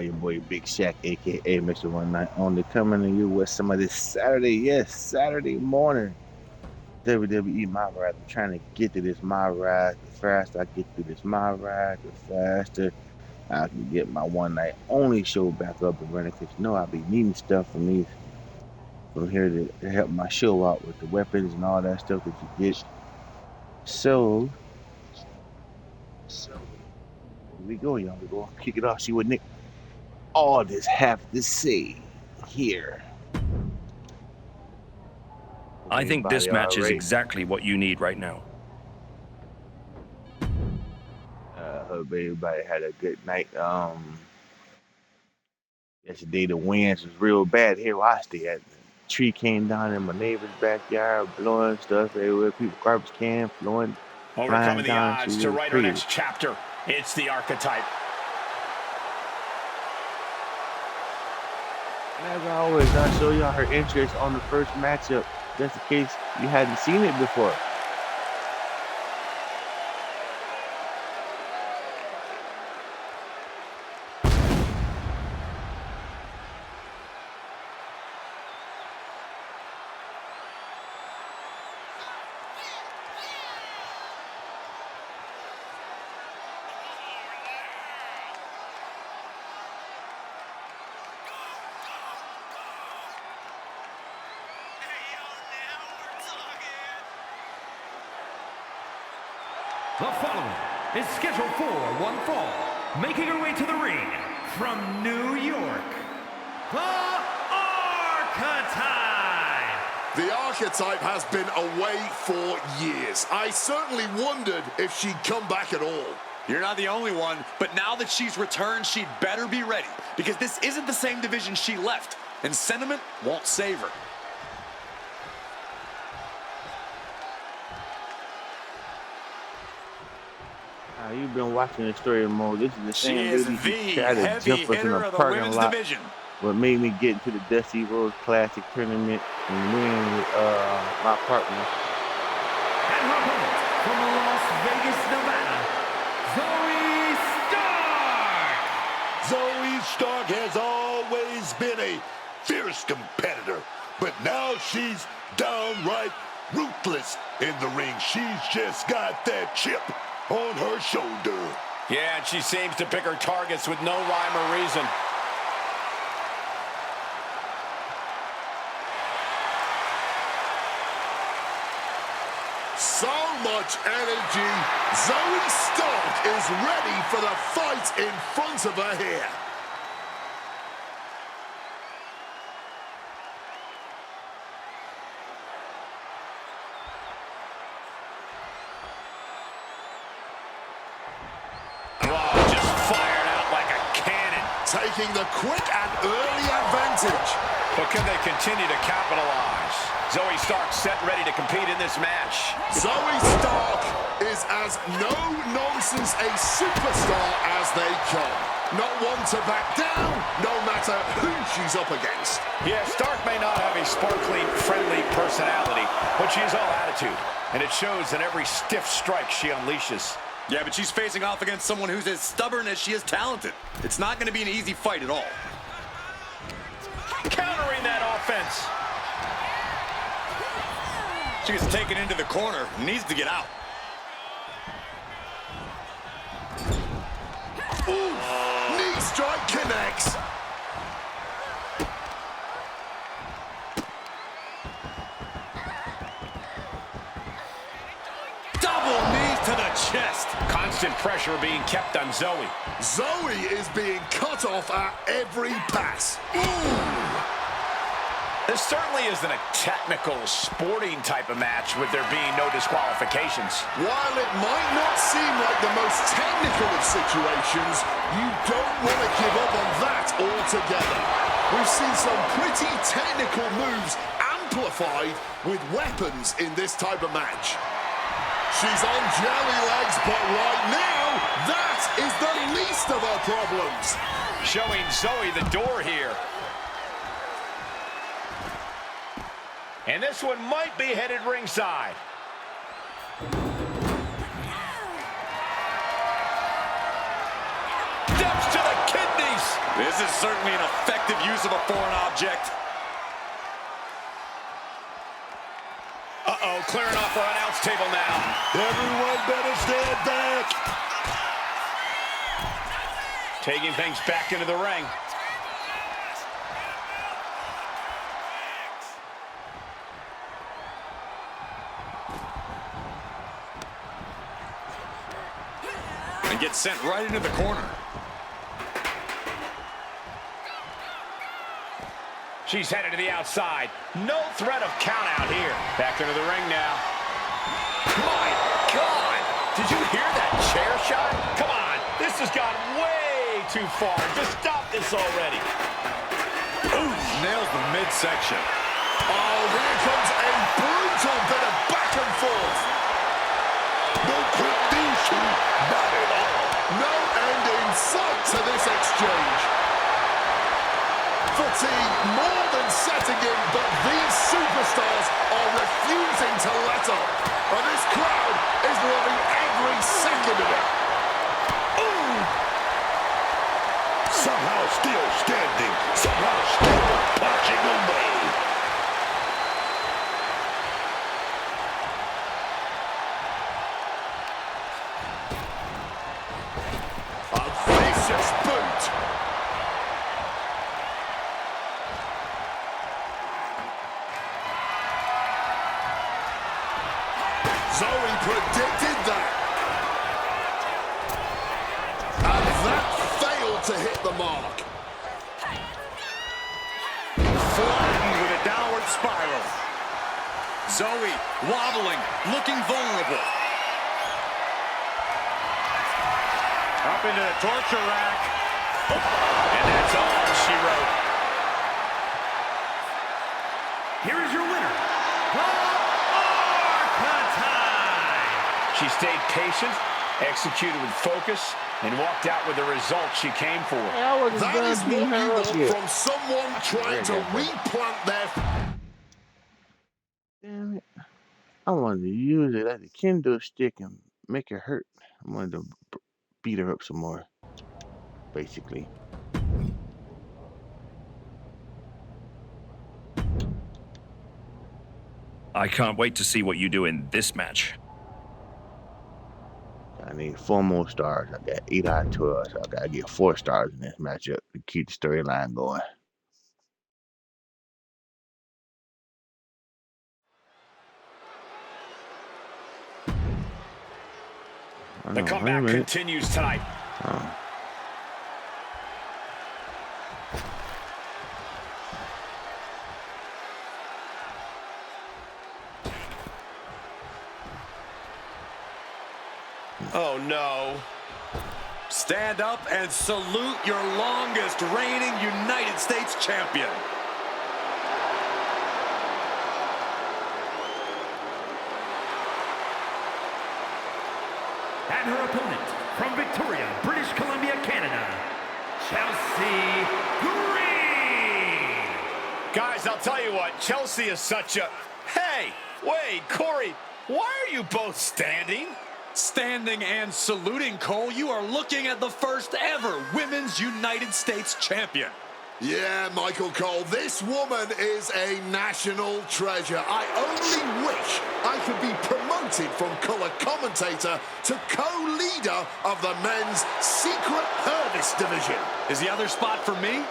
Your boy Big Shaq, aka Mr. One Night Only, coming to you with some of this Saturday, yes, Saturday morning WWE My Ride. I'm trying to get to this My Ride. The faster I get through this My Ride, the faster I can get my One Night Only show back up and running. Cause you know I'll be needing stuff from here to help my show out with the weapons and all that stuff that you get. So, here we go, y'all. We're gonna kick it off. See what Nick all this have to say here. I think this Everybody match all is right? exactly what you need right now. Hope everybody had a good night. Yesterday the winds was real bad here where I stay at. The tree came down in my neighbor's backyard, blowing stuff everywhere. People garbage can flying Overcoming the down. Shit, odds it to was write our crazy. next chapter. It's the Archetype. And as always, I'll show y'all her interest on the first matchup, just in case you hadn't seen it before. The following is scheduled for one fall, making her way to the ring from New York, the Archetype! The Archetype has been away for years. I certainly wondered if she'd come back at all. You're not the only one, but now that she's returned, she'd better be ready, because this isn't the same division she left, and sentiment won't save her. You've been watching the story mode. This is the She same is lady the who tried to heavy jump us in hitter a of the parking women's lot. division. What made me get into the Dusty Rhodes Classic tournament and win with my partner. And her opponent from Las Vegas, Nevada, Zoey Stark! Zoey Stark has always been a fierce competitor, but now she's downright ruthless in the ring. She's just got that chip on her shoulder. Yeah, and she seems to pick her targets with no rhyme or reason. So much energy. Zoey Stark is ready for the fight in front of her here. Oh, just fired out like a cannon. Taking the quick and early advantage. But can they continue to capitalize? Zoey Stark set ready to compete in this match. Zoey Stark is as no-nonsense a superstar as they come. Not one to back down, no matter who she's up against. Yeah, Stark may not have a sparkling, friendly personality, but she is all attitude. And it shows in every stiff strike she unleashes. Yeah, but she's facing off against someone who's as stubborn as she is talented. It's not going to be an easy fight at all. Countering that offense. She gets taken into the corner, needs to get out. Ooh, knee strike connects. Double knees to the chest. Constant pressure being kept on Zoey. Zoey is being cut off at every pass. This certainly isn't a technical, sporting type of match with there being no disqualifications. While it might not seem like the most technical of situations, you don't want to give up on that altogether. We've seen some pretty technical moves amplified with weapons in this type of match. She's on jelly legs, but right now, that is the least of her problems. Showing Zoey the door here. And this one might be headed ringside. Steps to the kidneys. This is certainly an effective use of a foreign object. Uh-oh, clearing off our announce table now. Everyone better stand back. Taking things back into the ring. And gets sent right into the corner. She's headed to the outside. No threat of count out here. Back into the ring now. My God! Did you hear that chair shot? Come on, this has gone way too far. Just stop this already. Ooh, nails the midsection. Oh, here comes a brutal bit of back and forth. No quick DQ, not at all. No end in sight to this exchange. Fatigue more than setting in, but these superstars are refusing to let up. And this crowd is loving every second of it. Ooh! Somehow still standing, somehow still punching away. A vicious boot. Zoe predicted that. And that failed to hit the mark. Flattened with a downward spiral. Zoe wobbling, looking vulnerable. Up into the torture rack. And that's all she wrote. Here is your winner, She stayed patient, executed with focus, and walked out with the result she came for. That is what you want from someone trying to replant their... Damn it. I wanted to use it as a kendo stick and make her hurt. I wanted to beat her up some more, basically. I can't wait to see what you do in this match. I need 4 more stars. I got 8 out of 12, so I gotta get 4 stars in this matchup to keep the storyline going. The comeback continues tonight. Oh, no. Stand up and salute your longest reigning United States champion. And her opponent, from Victoria, British Columbia, Canada, Chelsea Green. Guys, I'll tell you what, Chelsea is such a... Hey, Wade, Corey, why are you both standing? Standing and saluting, Cole, you are looking at the first ever Women's United States champion. Yeah, Michael Cole, this woman is a national treasure. I only wish I could be promoted from color commentator to co-leader of the men's Secret Service division. Is the other spot for me?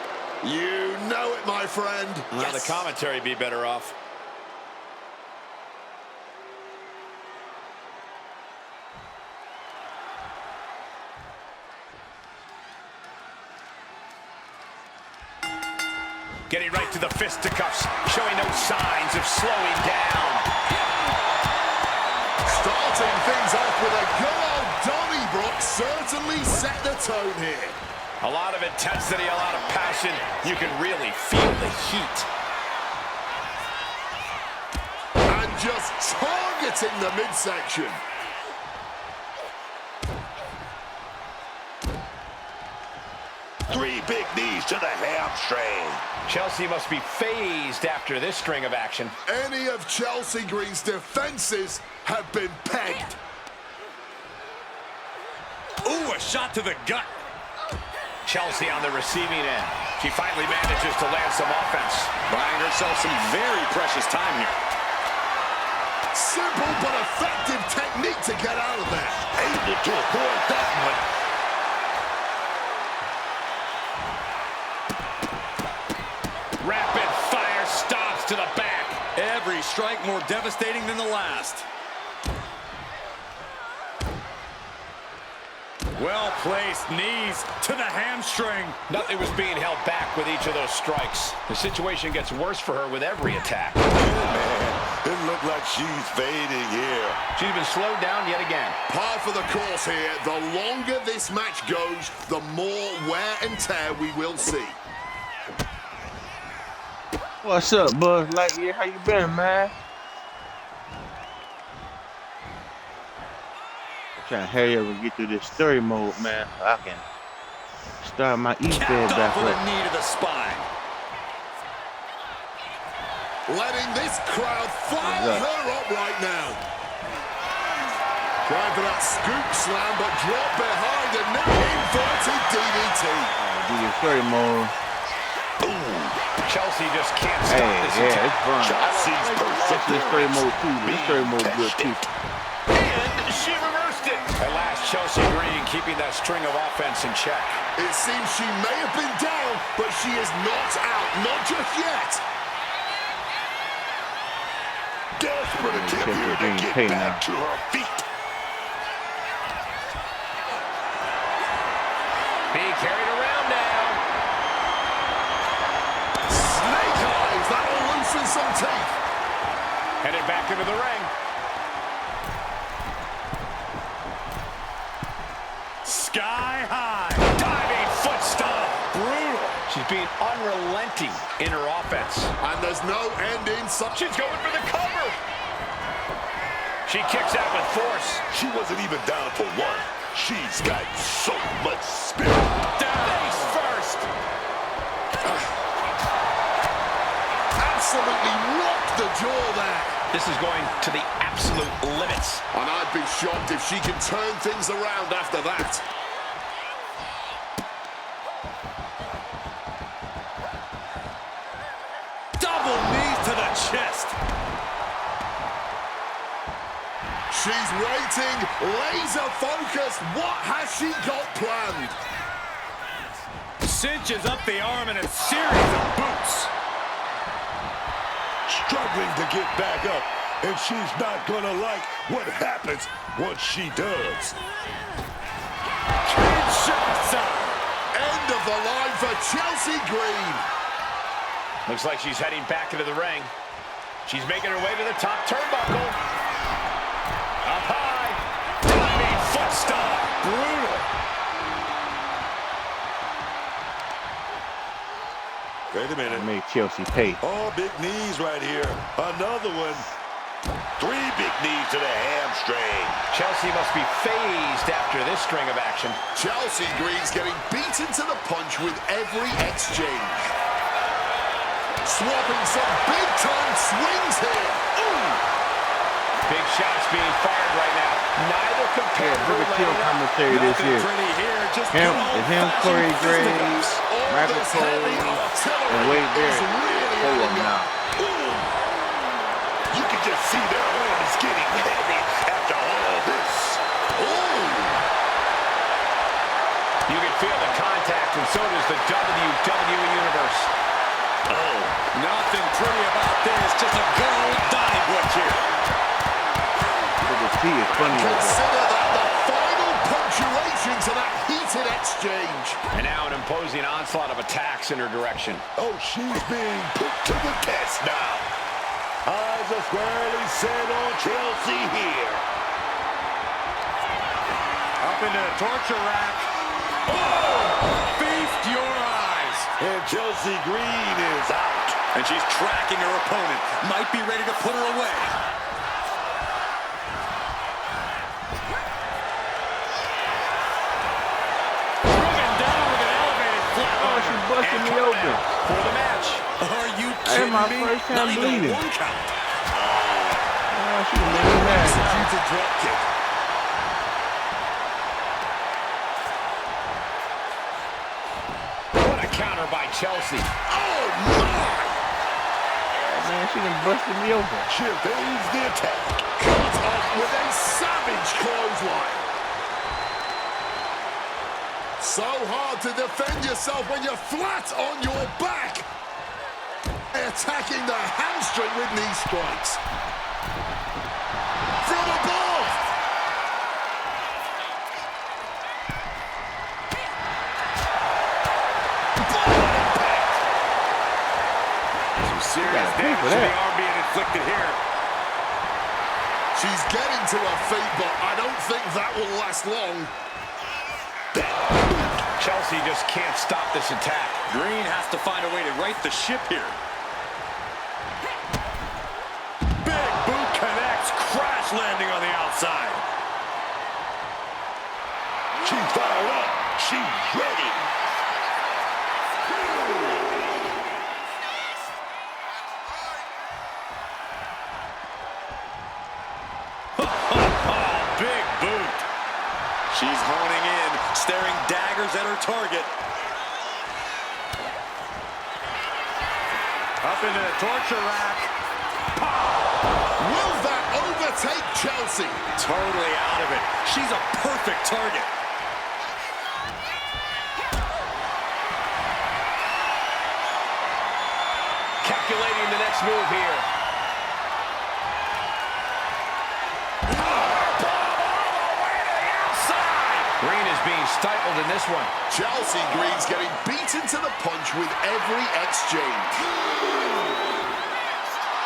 You know it, my friend. Now the commentary be better off. Getting right to the fisticuffs, showing no signs of slowing down. Starting things off with a good old Donnybrook certainly set the tone here. A lot of intensity, a lot of passion. You can really feel the heat. And just targeting the midsection. Three big knees to the hamstring. Chelsea must be phased after this string of action. Any of Chelsea Green's defenses have been pegged. Ooh, a shot to the gut. Chelsea on the receiving end. She finally manages to land some offense. Buying herself some very precious time here. Simple but effective technique to get out of there. Able to avoid that one. Rapid fire stops to the back. Every strike more devastating than the last. Well-placed knees to the hamstring. Nothing was being held back with each of those strikes. The situation gets worse for her with every attack. Man, it looked like she's fading here. She's been slowed down yet again. Par for the course here. The longer this match goes, the more wear and tear we will see. What's up, Buzz Lightyear? How you been, man? Trying to hurry up and get through this story mode, man. So I can start my E-Fed back Capped off with a up. knee to the spine. Letting this crowd fire her up right now. Trying for that scoop slam, but drop behind and now inverted DDT. Do your story mode. Chelsea just can't Hey, stop this yeah, attack. it's fun. Watch this story mode too. This story mode good too. And she reversed it. At last, Chelsea Green keeping that string of offense in check. It seems she may have been down, but she is not out. Not just yet. Desperate attempt here to get back to her feet. Being carried around now. Snake eyes. That'll loosen some teeth. Headed back into the ring. Sky high. Diving foot stomp. Brutal. She's being unrelenting in her offense. And there's no end in sight. She's going for the cover. She kicks out with force. She wasn't even down for one. She's got so much spirit. Face first. Absolutely rocked the jaw there. This is going to the absolute limits. And I'd be shocked if she can turn things around after that. Double knees to the chest. She's waiting, laser focused. What has she got planned? Cinches up the arm in a series of boots. Struggling to get back up, and she's not gonna like what happens once she does. Kinshasa. End of the line for Chelsea Green. Looks like she's heading back into the ring. She's making her way to the top turnbuckle. Up high. Diving foot stomp. Brutal. Wait a minute. Made Chelsea pay. Oh, big knees right here. Another one. 3 big knees to the hamstring. Chelsea must be phased after this string of action. Chelsea Green's getting beaten to the punch with every exchange. Swapping some big-time swings here. Ooh! Big shots being fired right now. Neither compared to River Kill commentary this year. Pretty here. Just Him, Corey Graves, Michael Cole, and Wade Barrett. Hold on now. You can just see their arms getting heavy after all this. Ooh! You can feel the contact, and so does the WWE Universe. Oh, nothing pretty about this. Just a good old Donnybrook here. The T is funny. Consider that the final punctuation to that heated exchange. And now an imposing onslaught of attacks in her direction. Oh, she's being put to the test now. Eyes are squarely set on Chelsea here. Up into the torture rack. Oh! Feast your eyes. And Chelsea Green is out. And she's tracking her opponent. Might be ready to put her away. Driven down with an elevated flat. Oh, she busted me open. For the match. Are you That's kidding my me? first time Not even bleeding. one count. Oh, she made me mad. Executed drop kick. Chelsea. Oh, my! Man, she done busted me open. Here goes the attack. Cut off with a savage clothesline. So hard to defend yourself when you're flat on your back. Attacking the hamstring with knee strikes. From above. Serious damage to the arm being inflicted here. She's getting to her feet, but I don't think that will last long. Chelsea just can't stop this attack. Green has to find a way to right the ship here. Big boot connects, crash landing on the outside. She's fired up. She's ready. Big boot. She's honing in, staring daggers at her target. Up into the torture rack. Will that overtake Chelsea? Totally out of it. She's a perfect target. Calculating the next move here. Green is being stifled in this one. Chelsea Green's getting beaten to the punch with every exchange.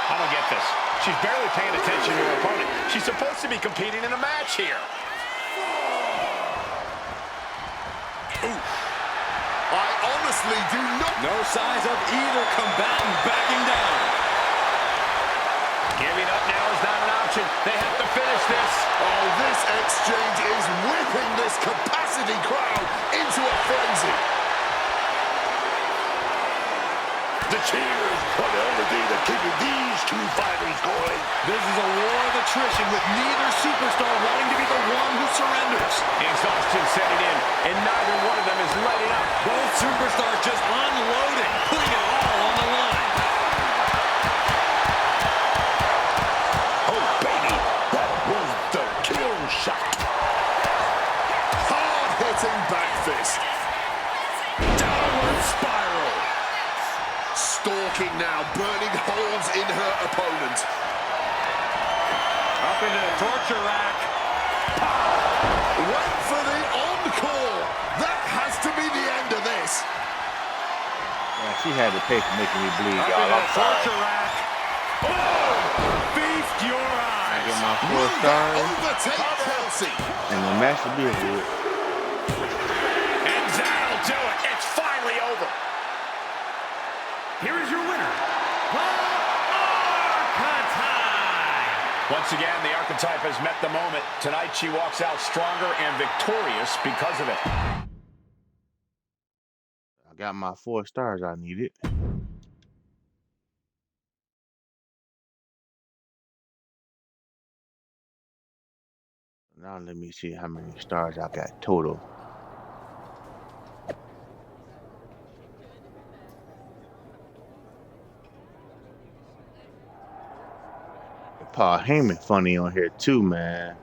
I don't get this. She's barely paying attention to her opponent. She's supposed to be competing in a match here. I honestly do not... No signs of either combatant backing down. Giving up now is not an option. They have to finish this. Oh, this exchange is whipping this capacity crowd into a frenzy. The cheers are the only thing that keeping these two fighters going. This is a war of attrition with neither superstar wanting to be the one who surrenders. Exhaustion setting in, and neither one of them is letting up. Both superstars just unloading, putting it all on the line. Oh, baby, that was the kill shot. Hard-hitting back fist. Downward spiral. Stalking now, burning holes in her opponent. Up into the torture rack. Wait for the encore. That has to be the end of this. Yeah, she had to pay for making me bleed, Up y'all. into I'm the sorry. torture rack. Oh, feast your I get eyes. my 4 Will that stars, overtake Chelsea? and the match will be over. And that'll do it. It's finally over. Here is your winner, the Archetype. Once again, the Archetype has met the moment. Tonight, she walks out stronger and victorious because of it. I got my 4 stars I needed. Now let me see how many stars I got total. Paul Heyman funny on here too, man.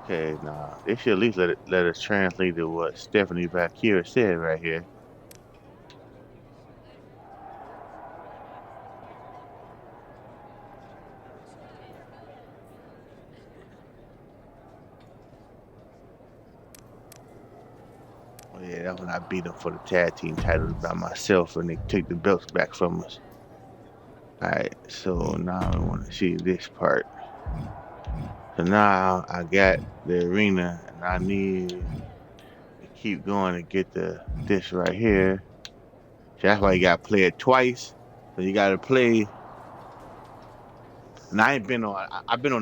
Okay, now they should at least let us translate to what Stephanie Bakira said right here. Oh yeah, that's when I beat them for the tag team titles by myself, and they took the belts back from us. All right, so now I want to see this part. So now I got the arena, and I need to keep going to get this right here. So that's why you got to play it twice. So you got to play. And I've been on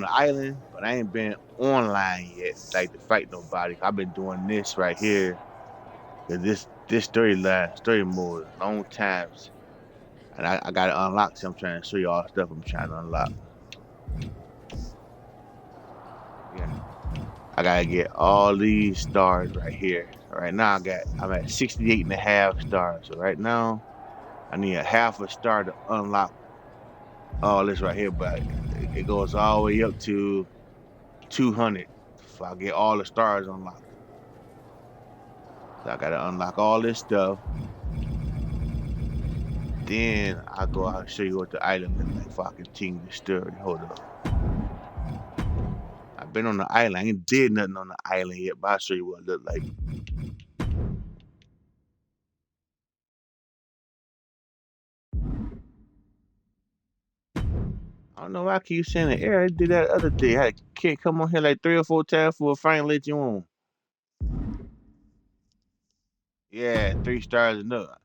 the island, but I ain't been online yet, like to fight nobody. I've been doing this right here. Cause this story mode, long times, and I got to unlock. So I'm trying to show you all the stuff I'm trying to unlock. I gotta get all these stars right here. Right now I'm at 68.5 stars. So right now I need a half a star to unlock all this right here, but it goes all the way up to 200 if I get all the stars unlocked. So I gotta unlock all this stuff. Then I'll go out and show you what the island looks like if I continue the story. Hold up. I've been on the island. I ain't did nothing on the island yet, but I'll show you what it look like. I don't know why I keep saying the air. I did that other day. I can't come on here like 3 or 4 times for a finally let you on. Yeah, 3 stars enough.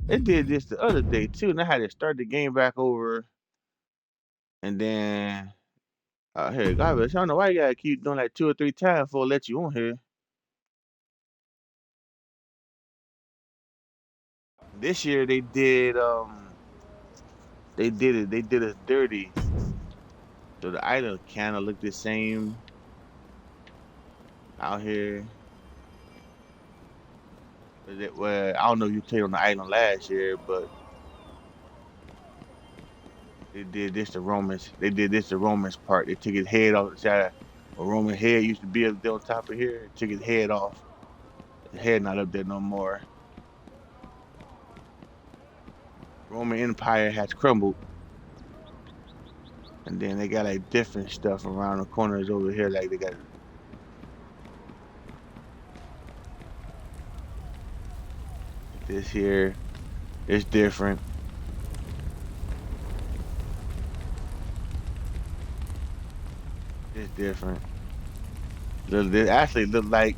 It did this the other day too, and I had to start the game back over. And then, here, garbage. I don't know why you gotta keep doing like 2 or 3 times before I let you on here. This year they did us dirty. So the island kind of looked the same out here. Well, I don't know if you played on the island last year, but they did this to Romans. They did this to Romans part. They took his head off the side. A Roman head used to be up there on top of here. Took his head off. His head not up there no more. Roman Empire has crumbled. And then they got like different stuff around the corners over here. Like they got this here. It's different. It's different. They actually look like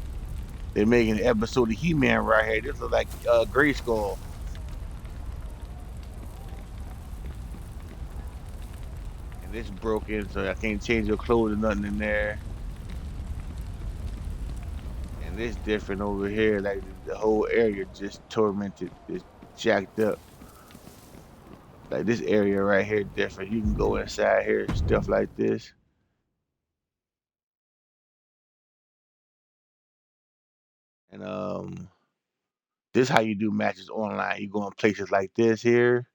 they're making an episode of He-Man right here. This look like Grayskull. And it's broken, so I can't change your clothes or nothing in there. And it's different over here. Like the whole area just tormented, just jacked up. Like this area right here different. You can go inside here, stuff like this. And this is how you do matches online. You go in places like this here.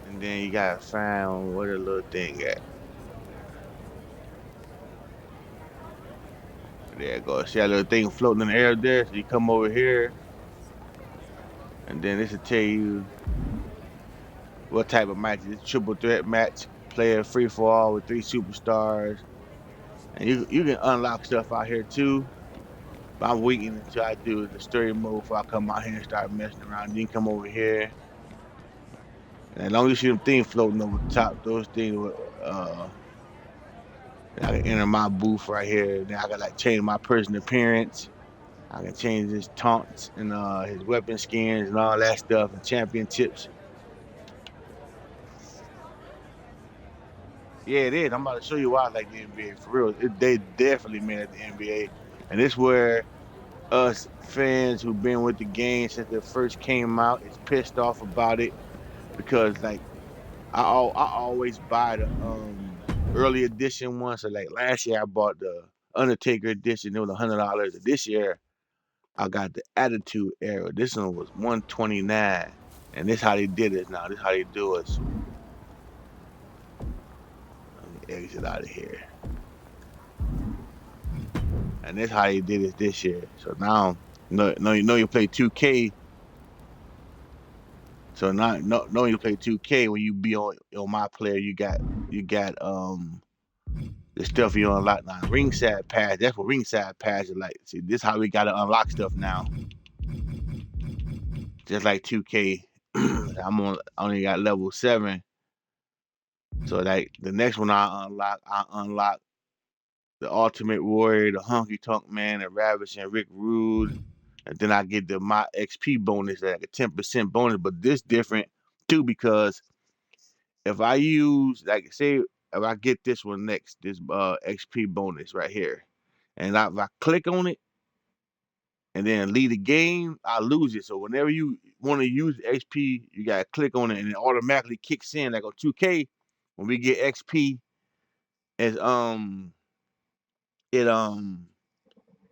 And then you gotta find where the little thing at. There it goes. See that little thing floating in the air there? So you come over here. And then this will tell you what type of match. It's a triple threat match. Player free for all with 3 superstars. And you can unlock stuff out here too. But I'm waiting until I do the story mode before I come out here and start messing around. You can come over here. And as long as you see them things floating over the top, those things will I can enter my booth right here. Then I can like change my person appearance. I can change his taunts and his weapon skins and all that stuff and championships. Yeah, it is. I'm about to show you why I like the NBA for real. They definitely made it the NBA, and this where us fans who've been with the game since it first came out is pissed off about it because like I always buy the early edition one. So like last year I bought the Undertaker edition. It was $100. This year I got the Attitude Era. This one was $129, and this how they did it now. This how they do it. So, let me exit out of here. And this how they did it this year. So now, you play 2K. So now, you play 2K when you be on my player, you got the stuff you unlock now. Ringside Pass. That's what Ringside Pass is like. See, this how we gotta unlock stuff now. Just like 2K. I only got level 7. So like the next one I unlock the Ultimate Warrior, the Honky Tonk Man, the Ravage and Rick Rude. And then I get my XP bonus, like a 10% bonus. But this different too because if I use like say if I get this one next, this XP bonus right here, and if I click on it, and then lead the game, I lose it. So whenever you want to use XP, you gotta click on it, and it automatically kicks in. Like on 2K, when we get XP, as it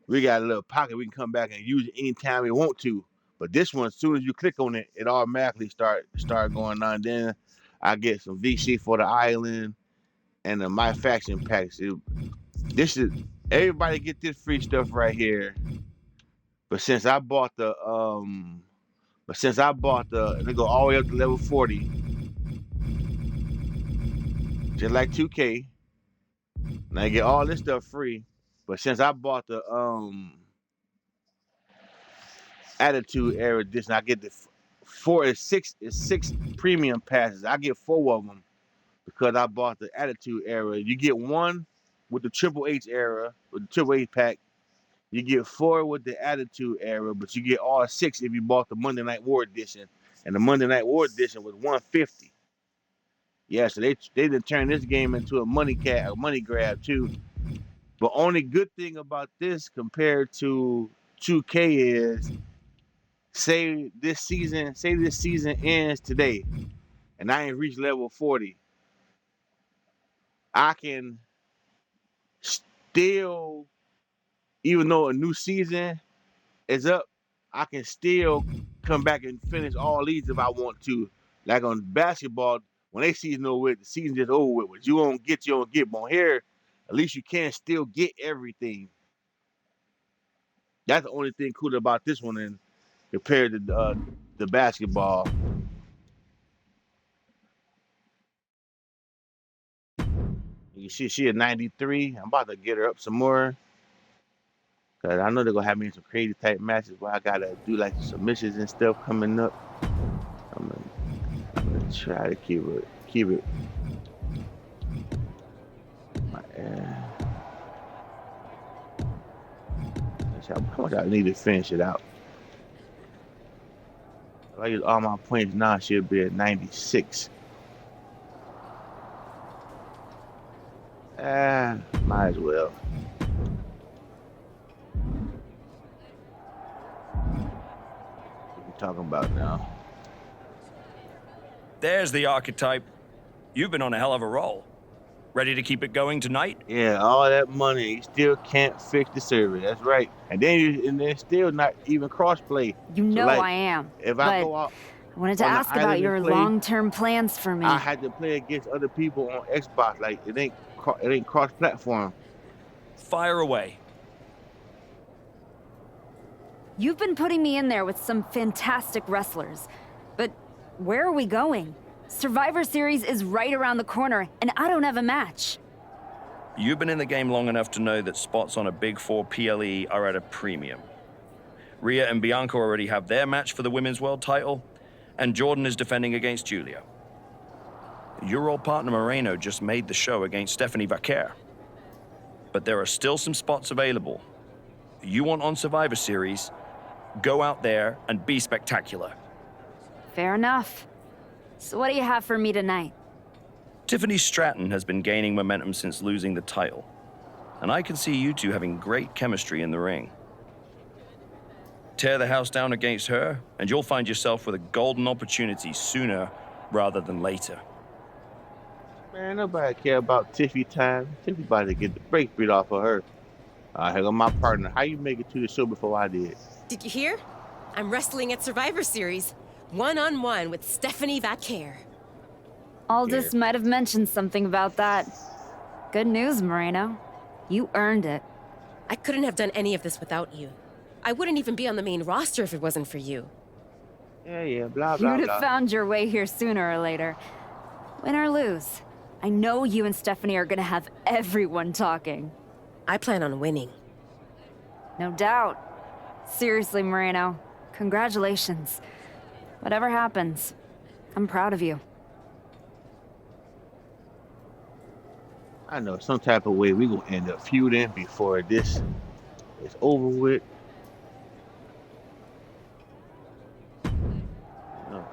we got a little pocket we can come back and use it anytime we want to. But this one, as soon as you click on it, it automatically start going on. Then I get some VC for the island and the My Faction packs. This is everybody get this free stuff right here. But since I bought the they go all the way up to level 40, just like 2K. And I get all this stuff free. But since I bought the Attitude Era edition, I get the six premium passes. I get 4 of them because I bought the Attitude Era. You get 1 with the Triple H era, with the Triple H pack. You get 4 with the Attitude Era, but you get all 6 if you bought the Monday Night War edition. And the Monday Night War edition was $150. Yeah, so they done turned this game into a money grab too. But only good thing about this compared to 2K is, say this season ends today, and I ain't reached level 40, I can still, even though a new season is up, I can still come back and finish all these if I want to. Like on basketball, when they season over with, the season just over with. What you don't get. But on here, at least you can still get everything. That's the only thing cool about this one, and compared to the basketball. You see, she at 93. I'm about to get her up some more, cause I know they're gonna have me in some crazy type matches where I gotta do like submissions and stuff coming up. I'm gonna try to keep it. How much I need to finish it out? If I use all my points now, she'll be at 96. Might as well. What you talking about now? There's the archetype. You've been on a hell of a roll. Ready to keep it going tonight? Yeah, all that money, you still can't fix the server. That's right. And then they're still not even crossplay. You know, so like, I am. If I go out, I wanted to ask about your long-term plans for me. I had to play against other people on Xbox. Like it ain't cross-platform. Fire away. You've been putting me in there with some fantastic wrestlers, but where are we going? Survivor Series is right around the corner, and I don't have a match. You've been in the game long enough to know that spots on a Big 4 PLE are at a premium. Rhea and Bianca already have their match for the Women's World title, and Jordan is defending against Julia. Your old partner Moreno just made the show against Stephanie Vaquer. But there are still some spots available. You want on Survivor Series, go out there and be spectacular. Fair enough. So what do you have for me tonight? Tiffany Stratton has been gaining momentum since losing the title, and I can see you two having great chemistry in the ring. Tear the house down against her, and you'll find yourself with a golden opportunity sooner rather than later. Man, nobody care about Tiffy time. Tiffy about to get the brake beat off of her. Here go my partner. How you make it to the show before I did? Did you hear? I'm wrestling at Survivor Series. 1-on-1 with Stephanie Vaquer. Aldis might have mentioned something about that. Good news, Moreno. You earned it. I couldn't have done any of this without you. I wouldn't even be on the main roster if it wasn't for you. Yeah, blah, blah, You'd have found your way here sooner or later. Win or lose, I know you and Stephanie are gonna have everyone talking. I plan on winning. No doubt. Seriously, Moreno, congratulations. Whatever happens, I'm proud of you. I know some type of way we gonna end up feuding before this is over with.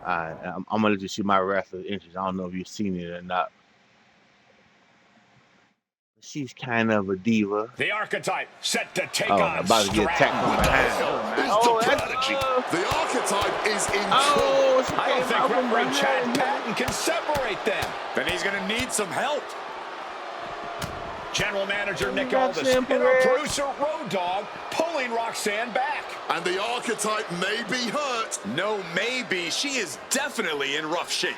I'm gonna let you see my wrestling interest. I don't know if you've seen it or not. She's kind of a diva. The Archetype set to take Oh, on about to get attacked from behind. Is Oh, the that's Prodigy. The Archetype is in oh, she I don't came think out from referee Chad behind. Patton can separate them. Then he's going to need some help. General Manager Nick Roxanne Aldis and our Perez. producer Road Dogg pulling Roxanne back. And the Archetype may be hurt. No, maybe. She is definitely in rough shape.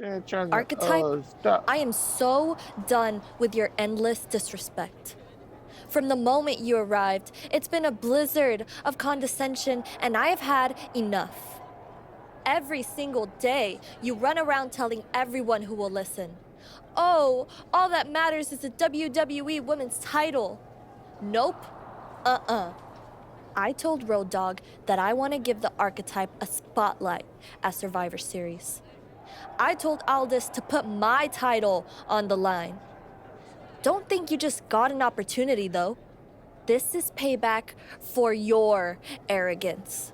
Archetype, Stop. I am so done with your endless disrespect. From the moment you arrived, it's been a blizzard of condescension, and I have had enough. Every single day, you run around telling everyone who will listen, "Oh, all that matters is the WWE Women's title." Nope. I told Road Dogg that I want to give the Archetype a spotlight at Survivor Series. I told Aldis to put my title on the line. Don't think you just got an opportunity, though. This is payback for your arrogance.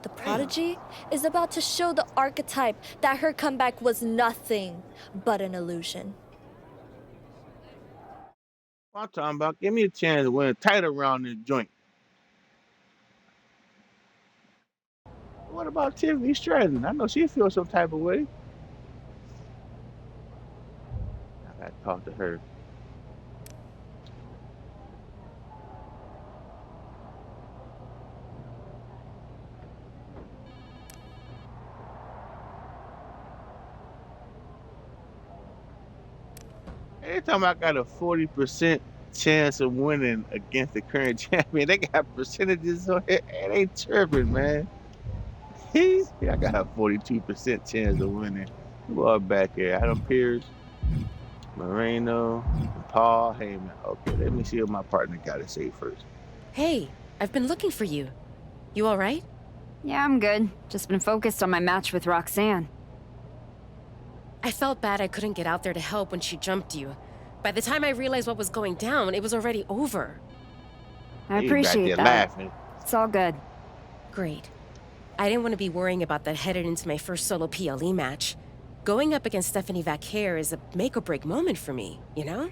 The Prodigy is about to show the Archetype that her comeback was nothing but an illusion. I'm talking about. Give me a chance to win a title around this joint. What about Tiffany Stratton? I know she feels some type of way. I gotta talk to her. Every time I got a 40% chance of winning against the current champion, they got percentages on it. It ain't tripping, man. I got a 42% chance of winning. Who are back here? Adam Pearce, Moreno, Paul Heyman. Okay, let me see what my partner got to say first. Hey, I've been looking for you. You all right? Yeah, I'm good. Just been focused on my match with Roxanne. I felt bad I couldn't get out there to help when she jumped you. By the time I realized what was going down, it was already over. I He appreciate back that. there laughing. It's all good. Great. I didn't want to be worrying about that headed into my first solo PLE match. Going up against Stephanie Vaquer is a make-or-break moment for me, you know?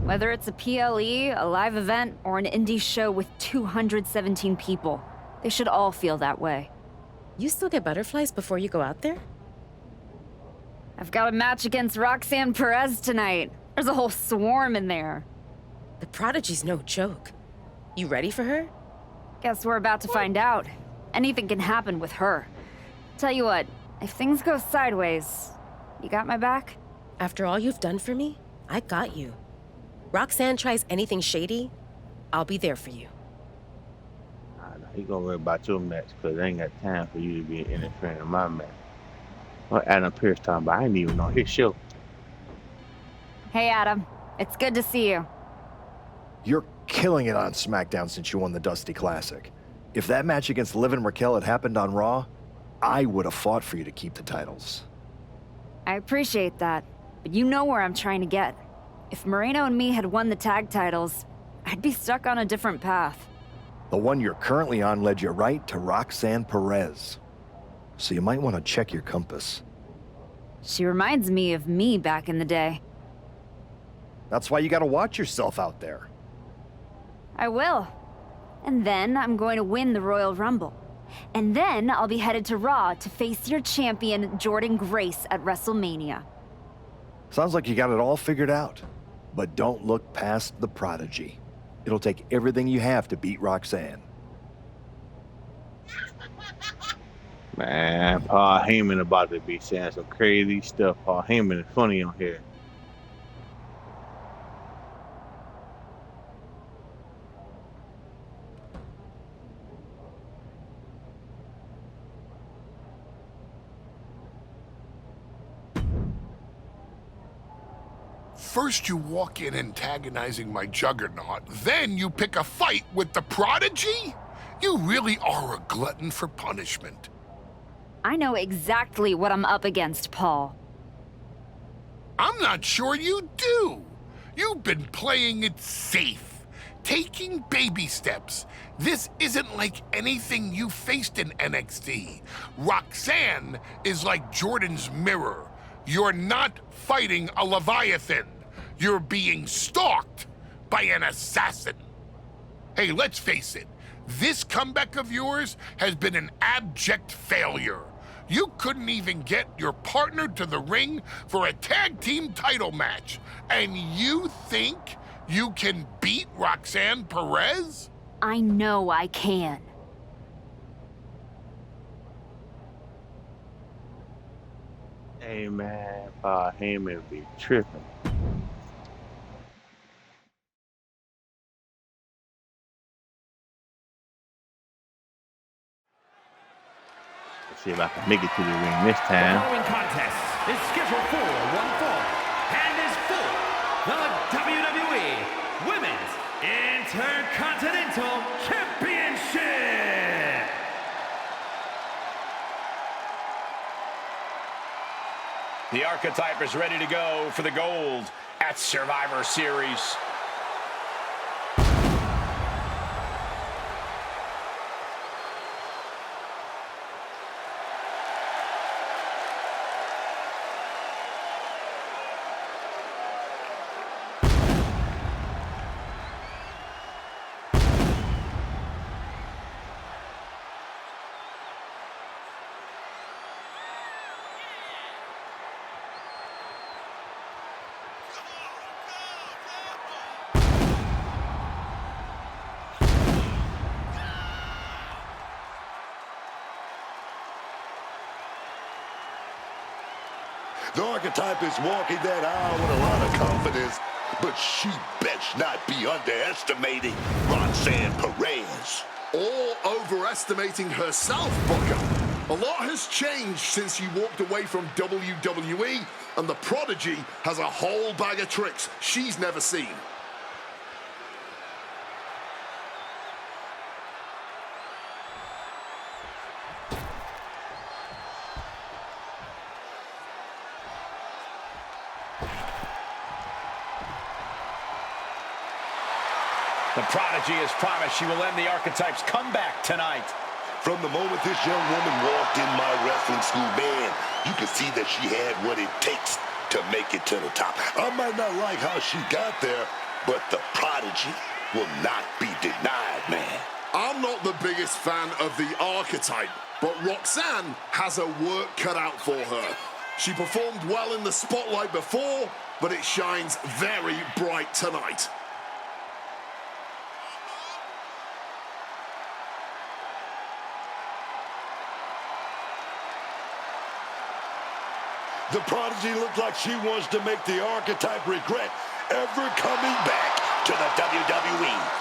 Whether it's a PLE, a live event, or an indie show with 217 people, they should all feel that way. You still get butterflies before you go out there? I've got a match against Roxanne Perez tonight. There's a whole swarm in there. The Prodigy's no joke. You ready for her? Guess we're about to find out. Anything can happen with her. Tell you what, if things go sideways, you got my back? After all you've done for me, I got you. Roxanne tries anything shady, I'll be there for you. He gonna worry about your match because I ain't got time for you to be interfering in my match. What Adam Pearce talking about? I ain't even on his show. Hey, Adam. It's good to see you. You're killing it on SmackDown since you won the Dusty Classic. If that match against Liv and Raquel had happened on Raw, I would have fought for you to keep the titles. I appreciate that, but you know where I'm trying to get. If Moreno and me had won the tag titles, I'd be stuck on a different path. The one you're currently on led you right to Roxanne Perez. So you might want to check your compass. She reminds me of me back in the day. That's why you gotta watch yourself out there. I will. And then I'm going to win the Royal Rumble. And then I'll be headed to Raw to face your champion, Jordynne Grace, at WrestleMania. Sounds like you got it all figured out. But don't look past the Prodigy. It'll take everything you have to beat Roxanne. Man, Paul Heyman about to be saying some crazy stuff. Paul Heyman is funny on here. First you walk in antagonizing my juggernaut, then you pick a fight with the Prodigy? You really are a glutton for punishment. I know exactly what I'm up against, Paul. I'm not sure you do. You've been playing it safe. taking baby steps. This isn't like anything you faced in NXT. Roxanne is like Jordan's mirror. You're not fighting a Leviathan. You're being stalked by an assassin. Hey, let's face it. This comeback of yours has been an abject failure. You couldn't even get your partner to the ring for a tag team title match. And you think you can beat Roxanne Perez? I know I can. Hey man, Paul Heyman be tripping. Let's see if I can make it to the ring this The time. following contest is scheduled for one fall and is for the WWE Women's Intercontinental Championship. The Archetype is ready to go for the gold at Survivor Series. The Archetype is walking that aisle with a lot of confidence, but she best not be underestimating Roxanne Perez. Or overestimating herself, Booker. A lot has changed since she walked away from WWE, and the Prodigy has a whole bag of tricks she's never seen. The Prodigy has promised she will end the Archetype's comeback tonight. From the moment this young woman walked in my wrestling school, man, you could see that she had what it takes to make it to the top. I might not like how she got there, but the Prodigy will not be denied, man. I'm not the biggest fan of the Archetype, but Roxanne has her work cut out for her. She performed well in the spotlight before, but it shines very bright tonight. The Prodigy looked like she wants to make the Archetype regret ever coming back to the WWE.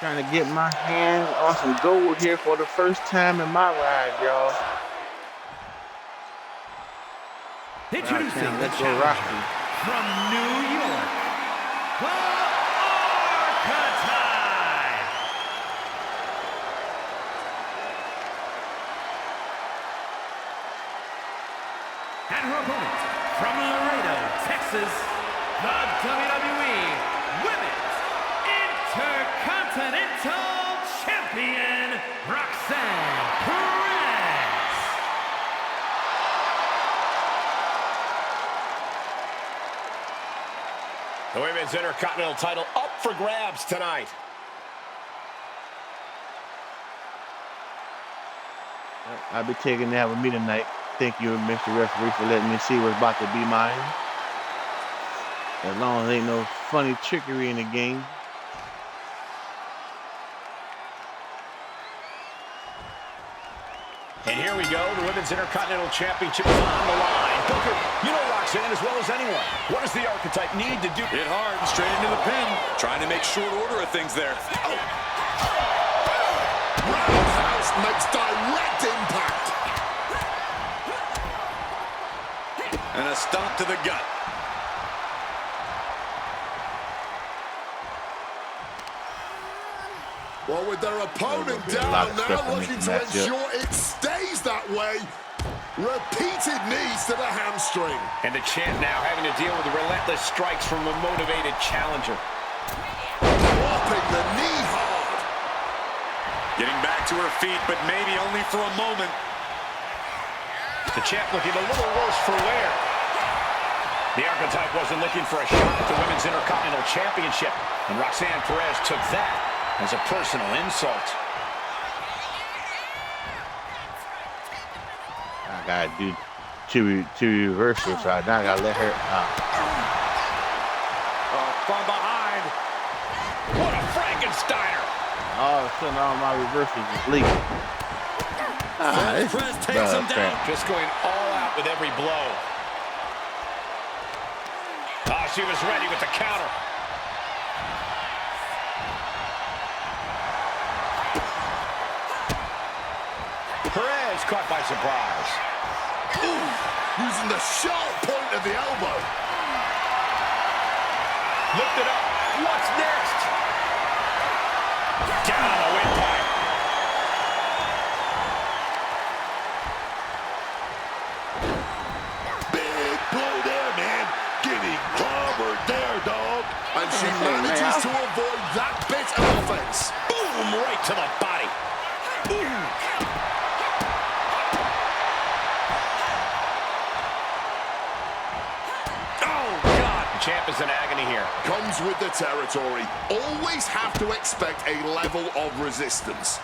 Trying to get my hand on some gold here for the first time in my ride, y'all. Introducing the let's go challenger Rocky. from New York, the Archetype. And her opponent from Laredo, Texas, the WWE Women's Intercontinental Champion, Roxanne Perez. The Women's Intercontinental title up for grabs tonight. I'll be taking that with me tonight. Thank you, Mr. Referee, for letting me see what's about to be mine. As long as ain't no funny trickery in the game. And here we go. The Women's Intercontinental Championship is on the line. Booker, you know Roxanne as well as anyone. What does the Archetype need to do? Hit hard and straight into the pin. Trying to make short order of things there. Oh. Roundhouse makes direct impact. And a stomp to the gut. Well, with their opponent There'll be a lot down of stuff now, in looking this to matchup. ensure it stays that way. Repeated knees to the hamstring. And the champ now having to deal with the relentless strikes from a motivated challenger. Dropping the knee hard. Getting back to her feet, but maybe only for a moment. The champ looking a little worse for wear. The Archetype wasn't looking for a shot at the Women's Intercontinental Championship, and Roxanne Perez took that as a personal insult. I gotta do two reversals, so now I gotta let her. From behind. What a Frankensteiner! All of a sudden, all my reversals is leaking. Perez takes him down. Just going all out with every blow. She was ready with the counter. Perez caught by surprise. Ooh, using the sharp point of the elbow. Lift it up. What's next? Down on the windpipe. Big blow there, man. Getting clobbered there, dog. And she manages to avoid that bit of offense. Boom, right to the body. Boom. Champ is in agony here. Comes with the territory. Always have to expect a level of resistance.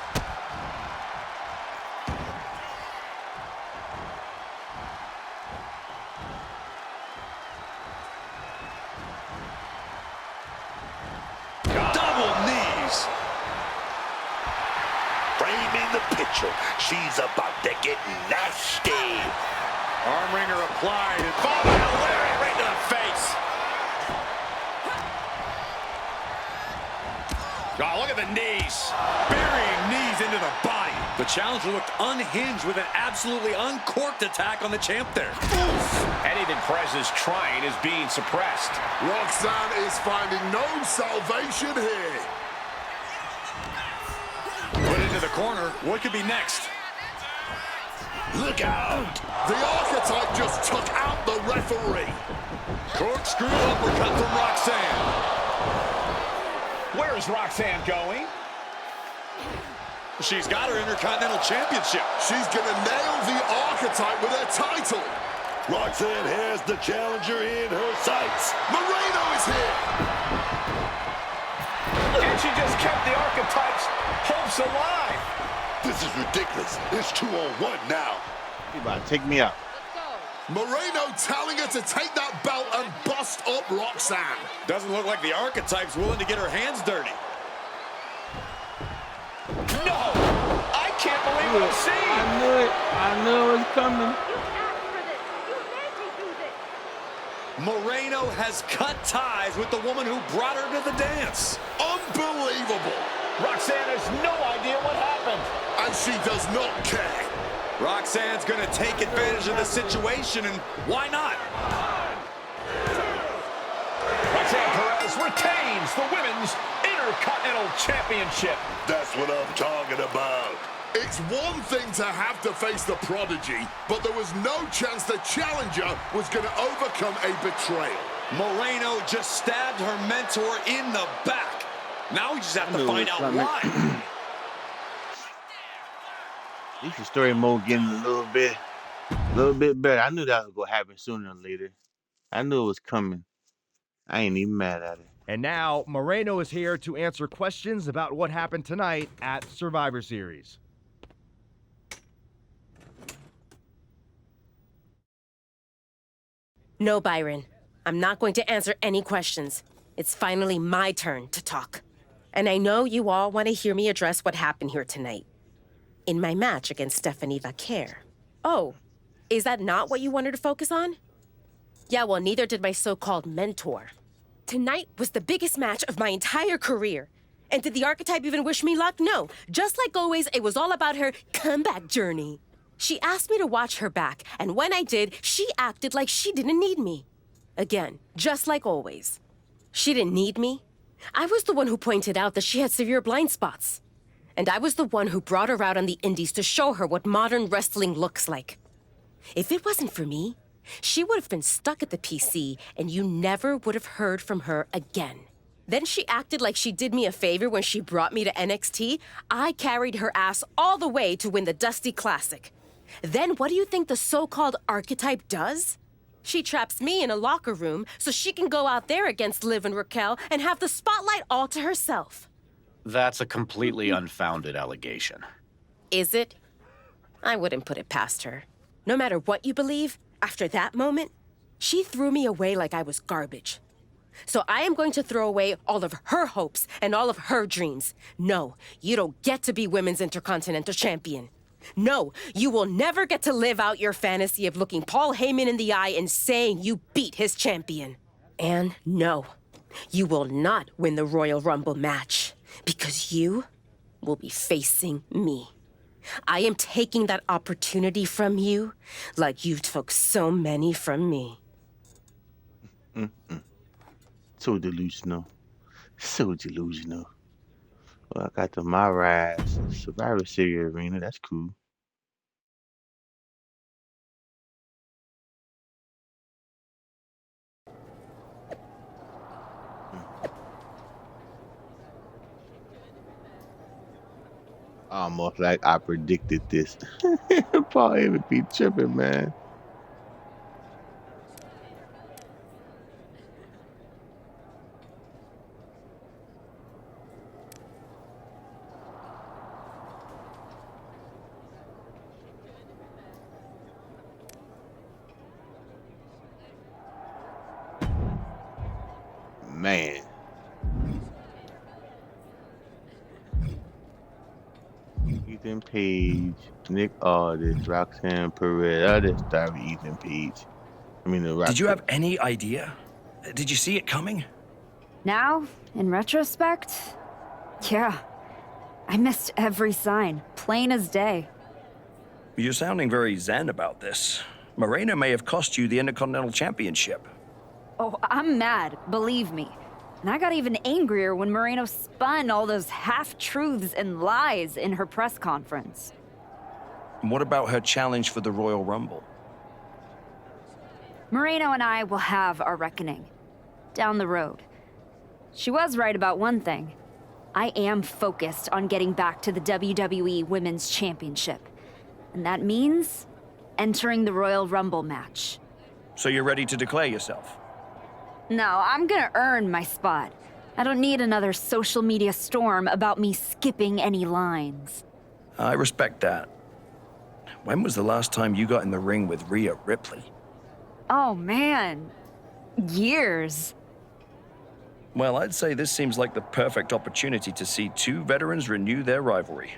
Double knees. Framing the picture. She's about to get nasty. Arm wringer applied and followed by a lariat right to the face. Oh, look at the knees. Burying knees into the body. The challenger looked unhinged with an absolutely uncorked attack on the champ there. Anything Perez is trying is being suppressed. Roxanne is finding no salvation here. Put into the corner. What could be next? Look out! The Archetype just took out the referee. Corkscrew uppercut from Roxanne. Where is Roxanne going? She's got her Intercontinental Championship. She's gonna nail the Archetype with her title. Roxanne has the challenger in her sights. Moreno is here. And she just kept the Archetype's hopes alive. This is ridiculous. It's 2-on-1 now. You about to take me out. Moreno telling her to take that belt and bust up Roxanne. Doesn't look like the Archetype's willing to get her hands dirty. No! I can't believe what I'm seeing! I knew it. I knew it was coming. Moreno has cut ties with the woman who brought her to the dance. Unbelievable. Roxanne has no idea what happened. And she does not care. Roxanne's going to take advantage of the situation, and why not? Roxanne Perez retains the Women's Intercontinental Championship. That's what I'm talking about. It's one thing to have to face the prodigy, but there was no chance the challenger was going to overcome a betrayal. Moreno just stabbed her mentor in the back. Now we just have to find out why. At least the story mode getting a little bit better. I knew that was gonna happen sooner or later. I knew it was coming. I ain't even mad at it. And now Moreno is here to answer questions about what happened tonight at Survivor Series. No, Byron. I'm not going to answer any questions. It's finally my turn to talk. And I know you all want to hear me address what happened here tonight. In my match against Stephanie Vaquer. Oh, is that not what you wanted to focus on? Yeah, well, neither did my so-called mentor. Tonight was the biggest match of my entire career. And did the Archetype even wish me luck? No. Just like always, it was all about her comeback journey. She asked me to watch her back, and when I did, she acted like she didn't need me. Again, just like always. She didn't need me. I was the one who pointed out that she had severe blind spots. And I was the one who brought her out on the indies to show her what modern wrestling looks like. If it wasn't for me, she would have been stuck at the PC and you never would have heard from her again. Then she acted like she did me a favor when she brought me to NXT. I carried her ass all the way to win the Dusty Classic. Then what do you think the so-called archetype does? She traps me in a locker room so she can go out there against Liv and Raquel and have the spotlight all to herself. That's a completely unfounded allegation. Is it? I wouldn't put it past her. No matter what you believe, after that moment, she threw me away like I was garbage. So I am going to throw away all of her hopes and all of her dreams. No, you don't get to be Women's Intercontinental Champion. No, you will never get to live out your fantasy of looking Paul Heyman in the eye and saying you beat his champion. And no, you will not win the Royal Rumble match because you will be facing me. I am taking that opportunity from you like you took so many from me. So delusional. So delusional. Well, I got the My Rise Survivor Series arena. That's cool. Almost like I predicted this. Paul Heyman be tripping, man. Man. Ethan Page, Nick Aldis, Roxanne Perez. Just start with Ethan Page. Did you have any idea? Did you see it coming? Now, in retrospect, yeah. I missed every sign, plain as day. You're sounding very zen about this. Moreno may have cost you the Intercontinental Championship. Oh, I'm mad, believe me. And I got even angrier when Moreno spun all those half-truths and lies in her press conference. And what about her challenge for the Royal Rumble? Moreno and I will have our reckoning. Down the road. She was right about one thing. I am focused on getting back to the WWE Women's Championship. And that means entering the Royal Rumble match. So you're ready to declare yourself? No, I'm gonna earn my spot. I don't need another social media storm about me skipping any lines. I respect that. When was the last time you got in the ring with Rhea Ripley? Oh, man. Years. Well, I'd say this seems like the perfect opportunity to see two veterans renew their rivalry.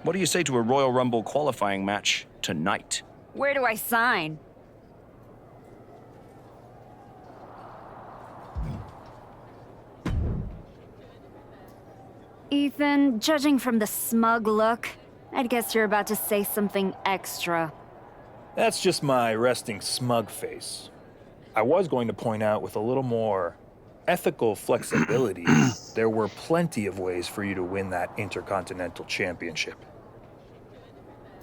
What do you say to a Royal Rumble qualifying match tonight? Where do I sign? Ethan, judging from the smug look, I'd guess you're about to say something extra. That's just my resting smug face. I was going to point out with a little more ethical flexibility, there were plenty of ways for you to win that Intercontinental Championship.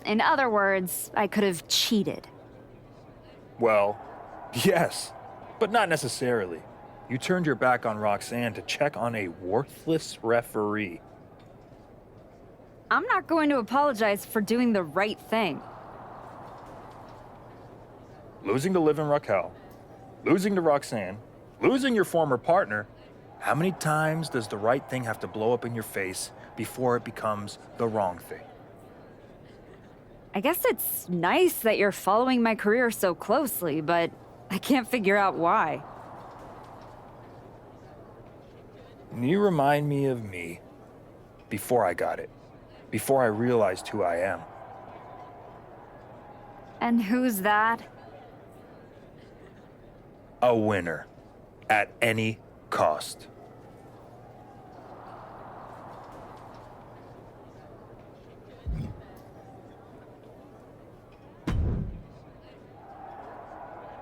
In other words, I could have cheated. Well, yes, but not necessarily. You turned your back on Roxanne to check on a worthless referee. I'm not going to apologize for doing the right thing. Losing to Liv and Raquel, losing to Roxanne, losing your former partner. How many times does the right thing have to blow up in your face before it becomes the wrong thing? I guess it's nice that you're following my career so closely, but I can't figure out why. You remind me of me before I got it, before I realized who I am. And who's that? A winner, at any cost.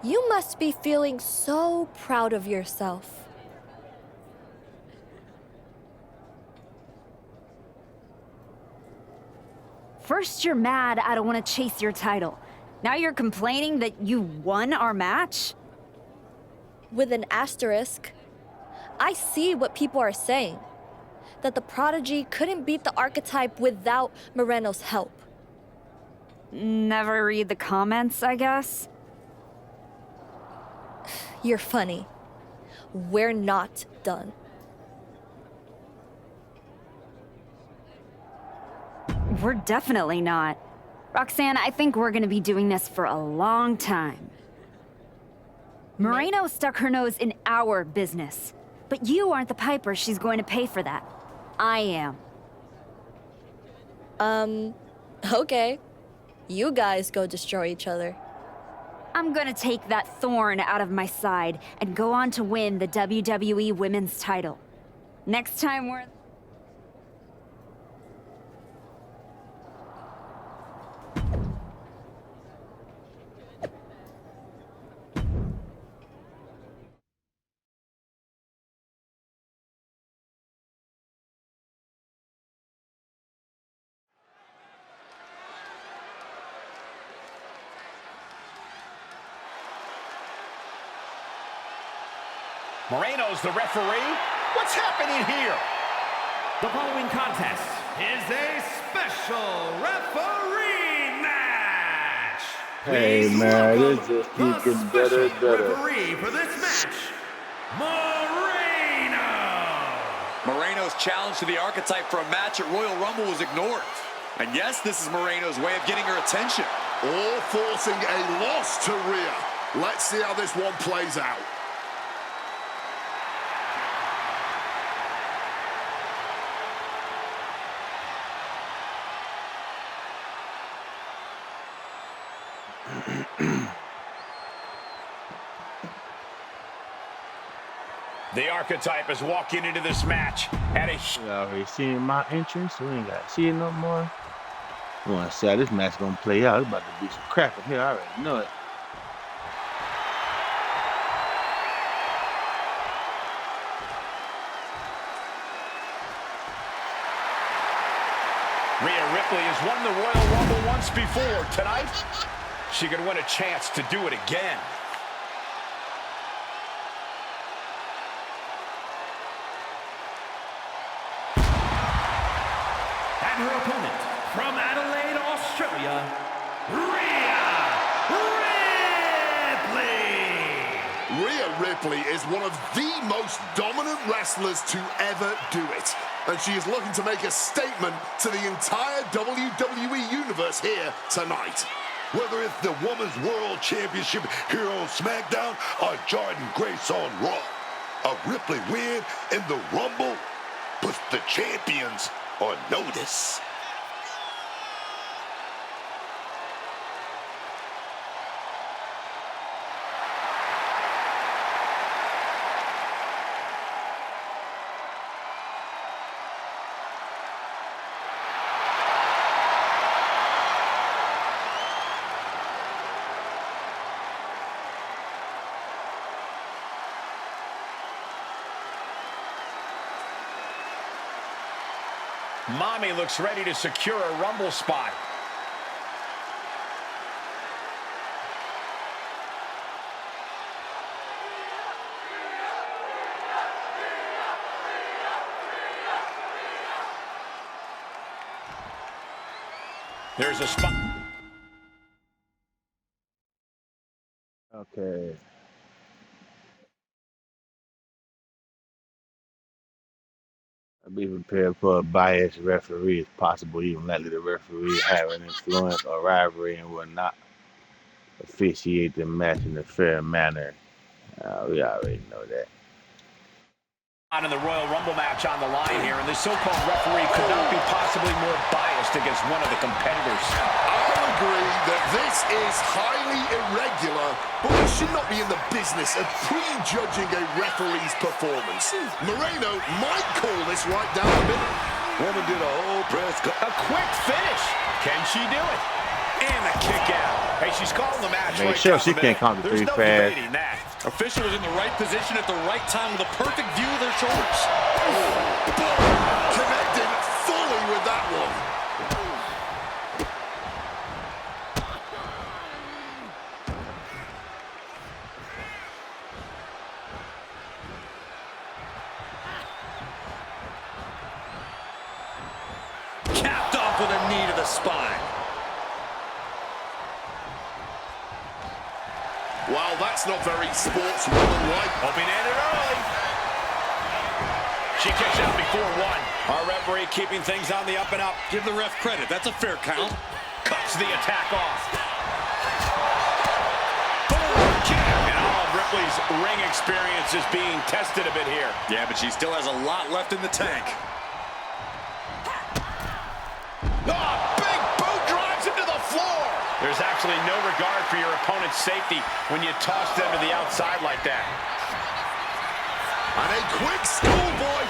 You must be feeling so proud of yourself. First you're mad I don't want to chase your title. Now you're complaining that you won our match? With an asterisk. I see what people are saying. That the Prodigy couldn't beat the Archetype without Moreno's help. Never read the comments, I guess? You're funny. We're not done. We're definitely not. Roxanne, I think we're gonna be doing this for a long time. Moreno stuck her nose in our business. But you aren't the piper she's going to pay for that. I am. Okay. You guys go destroy each other. I'm gonna take that thorn out of my side and go on to win the WWE Women's title. Next time we're... Moreno's the referee. What's happening here? The following contest is a special referee match. Hey Please man, welcome this just the keeps getting better and special better. referee for this match, Moreno. Moreno's challenge to the Archetype for a match at Royal Rumble was ignored. And yes, this is Moreno's way of getting her attention. All forcing a loss to Rhea. Let's see how this one plays out. The Archetype is walking into this match at a... You already seen my entrance, so we ain't got to see it no more. I want to see how this match gonna play out. It's about to be some crap in here. I already know it. Rhea Ripley has won the Royal Rumble once before. Tonight, she could win a chance to do it again. And her opponent, from Adelaide, Australia, Rhea Ripley. Rhea Ripley is one of the most dominant wrestlers to ever do it. And she is looking to make a statement to the entire WWE Universe here tonight. Whether it's the Women's World Championship here on SmackDown or Jordynne Grace on Raw, a Ripley win in the Rumble puts the champions on notice. Mommy looks ready to secure a Rumble spot. There's a spot. Okay. Be prepared for a biased referee. It's possible even likely the referee have an influence or rivalry and will not officiate the match in a fair manner. We already know that. In the Royal Rumble match on the line here, and the so-called referee could not be possibly more biased against one of the competitors. I'll agree that this is highly irregular, but we should not be in the business of prejudging a referee's performance. Moreno might call this right down the middle. Woman did a whole press A quick finish. Can she do it? And a kick out. Hey, she's calling the match. Make sure she can't count the three fast. That. Official was in the right position at the right time with a perfect view of their shoulders. Connected fully with that one. That's not very sportswoman-like. Hoping to end it early. She kicks out before one. Our referee keeping things on the up and up. Give the ref credit. That's a fair count. Cuts the attack off. Boom, kick. And all of Ripley's ring experience is being tested a bit here. Yeah, but she still has a lot left in the tank. Oh, big boot drives him to the floor. There's actually no regard for your opponent's safety when you toss them to the outside like that. And a quick schoolboy.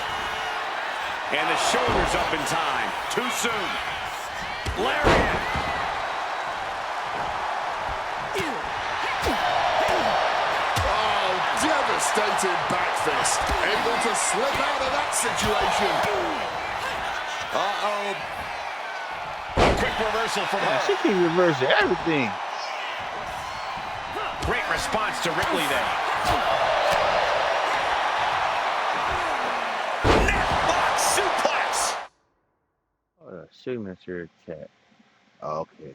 And the shoulders up in time. Too soon. Lariat. Oh, devastating back fist. Able to slip out of that situation. Uh-oh. A quick reversal from her. She can reverse everything. Great response to Ripley there. Neckbot suplex. Oh, signature attack. Oh, okay.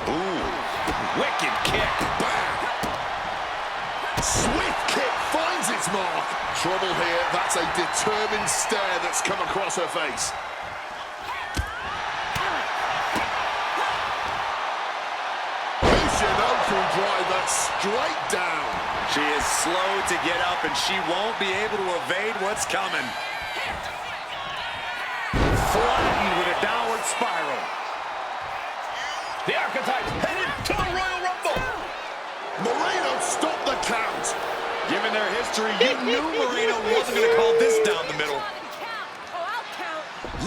Ooh, wicked kick. Bam. Swift kick finds its mark. Trouble here. That's a determined stare that's come across her face. Michinoku driver straight down. She is slow to get up, and she won't be able to evade what's coming. Flattened with a downward spiral. The Archetypes headed to the Royal Rumble. Moreno stopped the count. Given their history, you knew Moreno wasn't going to call this down the middle.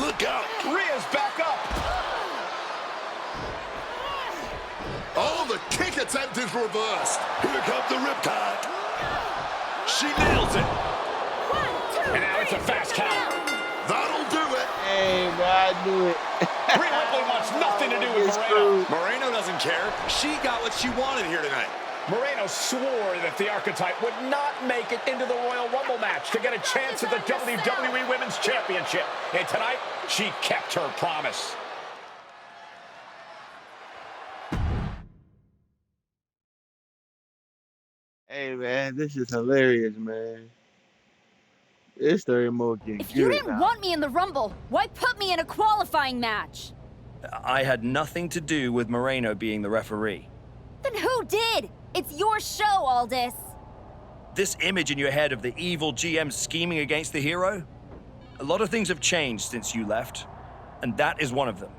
Look out. Rhea's back up. Oh, the kick attempt is reversed. Here comes the Riptide. She nails it. And now it's a fast count. That'll do it. Hey, man, I knew it. Rhea Ripley wants nothing to do with Moreno. Moreno doesn't care. She got what she wanted here tonight. Moreno swore that the Archetype would not make it into the Royal Rumble match to get a chance at the WWE Women's Championship. And tonight, she kept her promise. Hey, man, this is hilarious, man. This story mode getting If you good didn't now. want me in the Rumble, why put me in a qualifying match? I had nothing to do with Moreno being the referee. Then who did? It's your show, Aldis. This image in your head of the evil GM scheming against the hero? A lot of things have changed since you left, and that is one of them.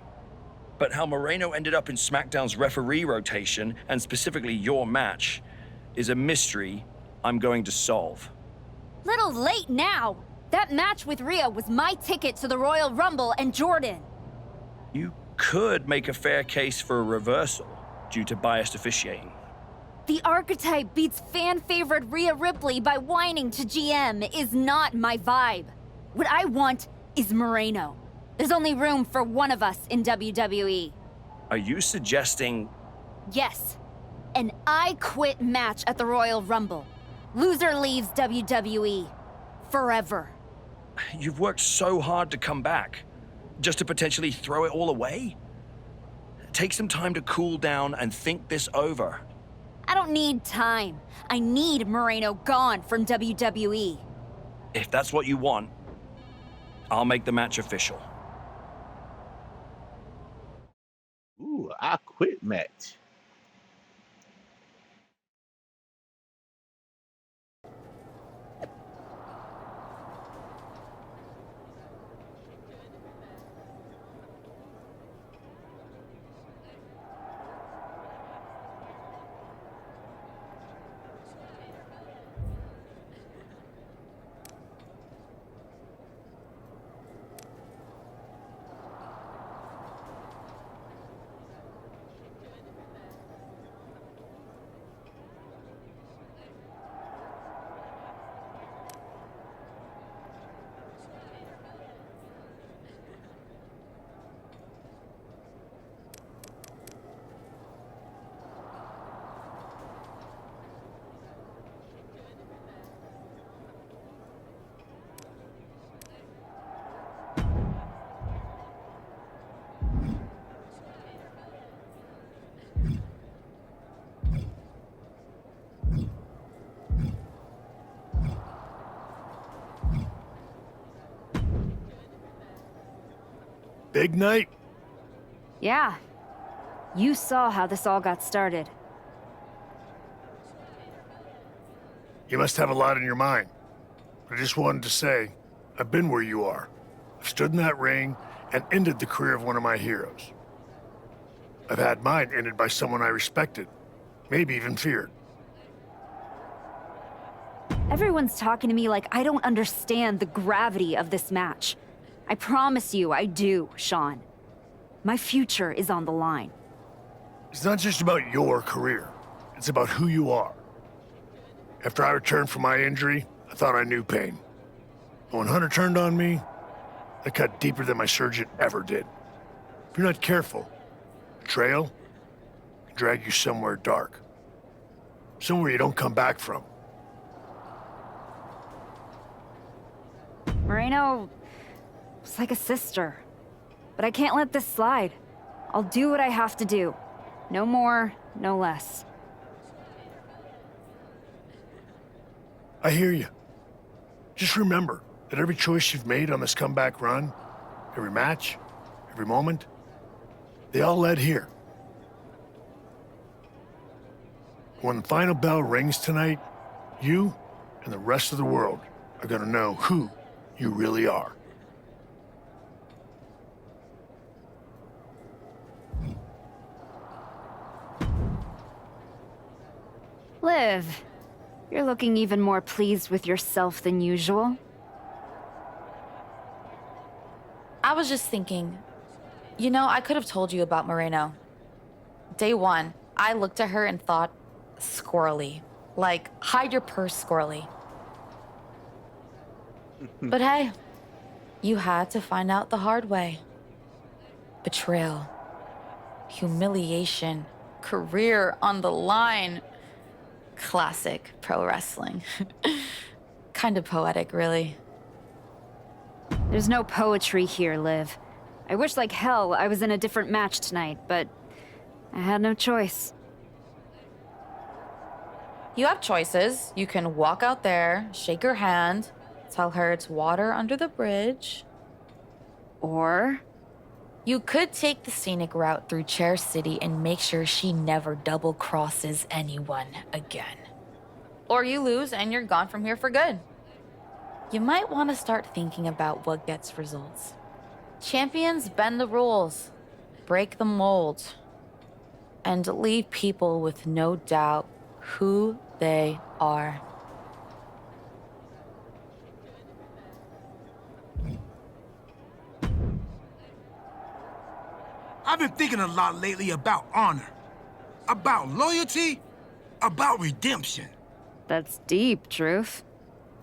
But how Moreno ended up in SmackDown's referee rotation, and specifically your match, is a mystery I'm going to solve. Little late now. That match with Rhea was my ticket to the Royal Rumble and Jordan. You could make a fair case for a reversal due to biased officiating. The Archetype beats fan-favorite Rhea Ripley by whining to GM is not my vibe. What I want is Moreno. There's only room for one of us in WWE. Are you suggesting... Yes. An I Quit match at the Royal Rumble. Loser leaves WWE. Forever. You've worked so hard to come back, just to potentially throw it all away? Take some time to cool down and think this over. I don't need time. I need Moreno gone from WWE. If that's what you want, I'll make the match official. Ooh, I quit match. big night? Yeah. You saw how this all got started. You must have a lot in your mind. I just wanted to say, I've been where you are. I've stood in that ring and ended the career of one of my heroes. I've had mine ended by someone I respected, maybe even feared. Everyone's talking to me like I don't understand the gravity of this match. I promise you I do, Sean. My future is on the line. It's not just about your career. It's about who you are. After I returned from my injury, I thought I knew pain. But when Hunter turned on me, that cut deeper than my surgeon ever did. If you're not careful, betrayal can drag you somewhere dark. Somewhere you don't come back from. Moreno was like a sister. But I can't let this slide. I'll do what I have to do. No more, no less. I hear you. Just remember that every choice you've made on this comeback run, every match, every moment, they all led here. When the final bell rings tonight, you and the rest of the world are gonna know who you really are. Liv, you're looking even more pleased with yourself than usual. I was just thinking, you know, I could have told you about Moreno. Day one, I looked at her and thought, squirrely. Like, hide your purse, squirrely. But hey, you had to find out the hard way. Betrayal, humiliation, career on the line. Classic pro wrestling. Kind of poetic, really. There's no poetry here, Liv. I wish like hell I was in a different match tonight, but I had no choice. You have choices. You can walk out there, shake her hand, tell her it's water under the bridge. Or you could take the scenic route through Chair City and make sure she never double crosses anyone again. Or you lose and you're gone from here for good. You might want to start thinking about what gets results. Champions bend the rules, break the mold, and leave people with no doubt who they are. I've been thinking a lot lately about honor, about loyalty, about redemption. That's deep, Truth.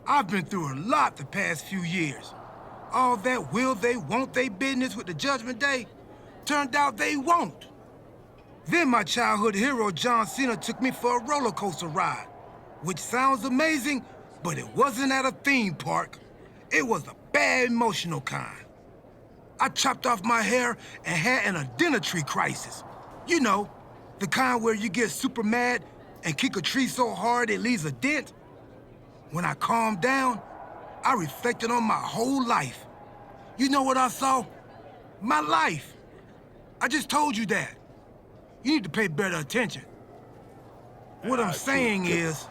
I've been through a lot the past few years. All that will they, won't they business with the Judgment Day turned out they won't. Then my childhood hero John Cena took me for a roller coaster ride, which sounds amazing, but it wasn't at a theme park. It was a bad emotional kind. I chopped off my hair and had an identity crisis. You know, the kind where you get super mad and kick a tree so hard it leaves a dent. When I calmed down, I reflected on my whole life. You know what I saw? My life. I just told you that. You need to pay better attention. What I'm saying is,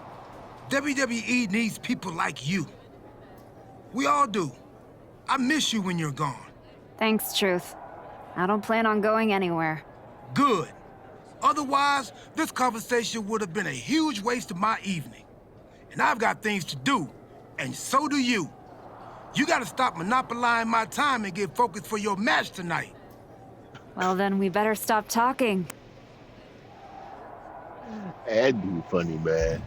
WWE needs people like you. We all do. I miss you when you're gone. Thanks, Truth. I don't plan on going anywhere. Good. Otherwise, this conversation would have been a huge waste of my evening. And I've got things to do, and so do you. You gotta stop monopolizing my time and get focused for your match tonight. Well, then we better stop talking. That dude funny, man.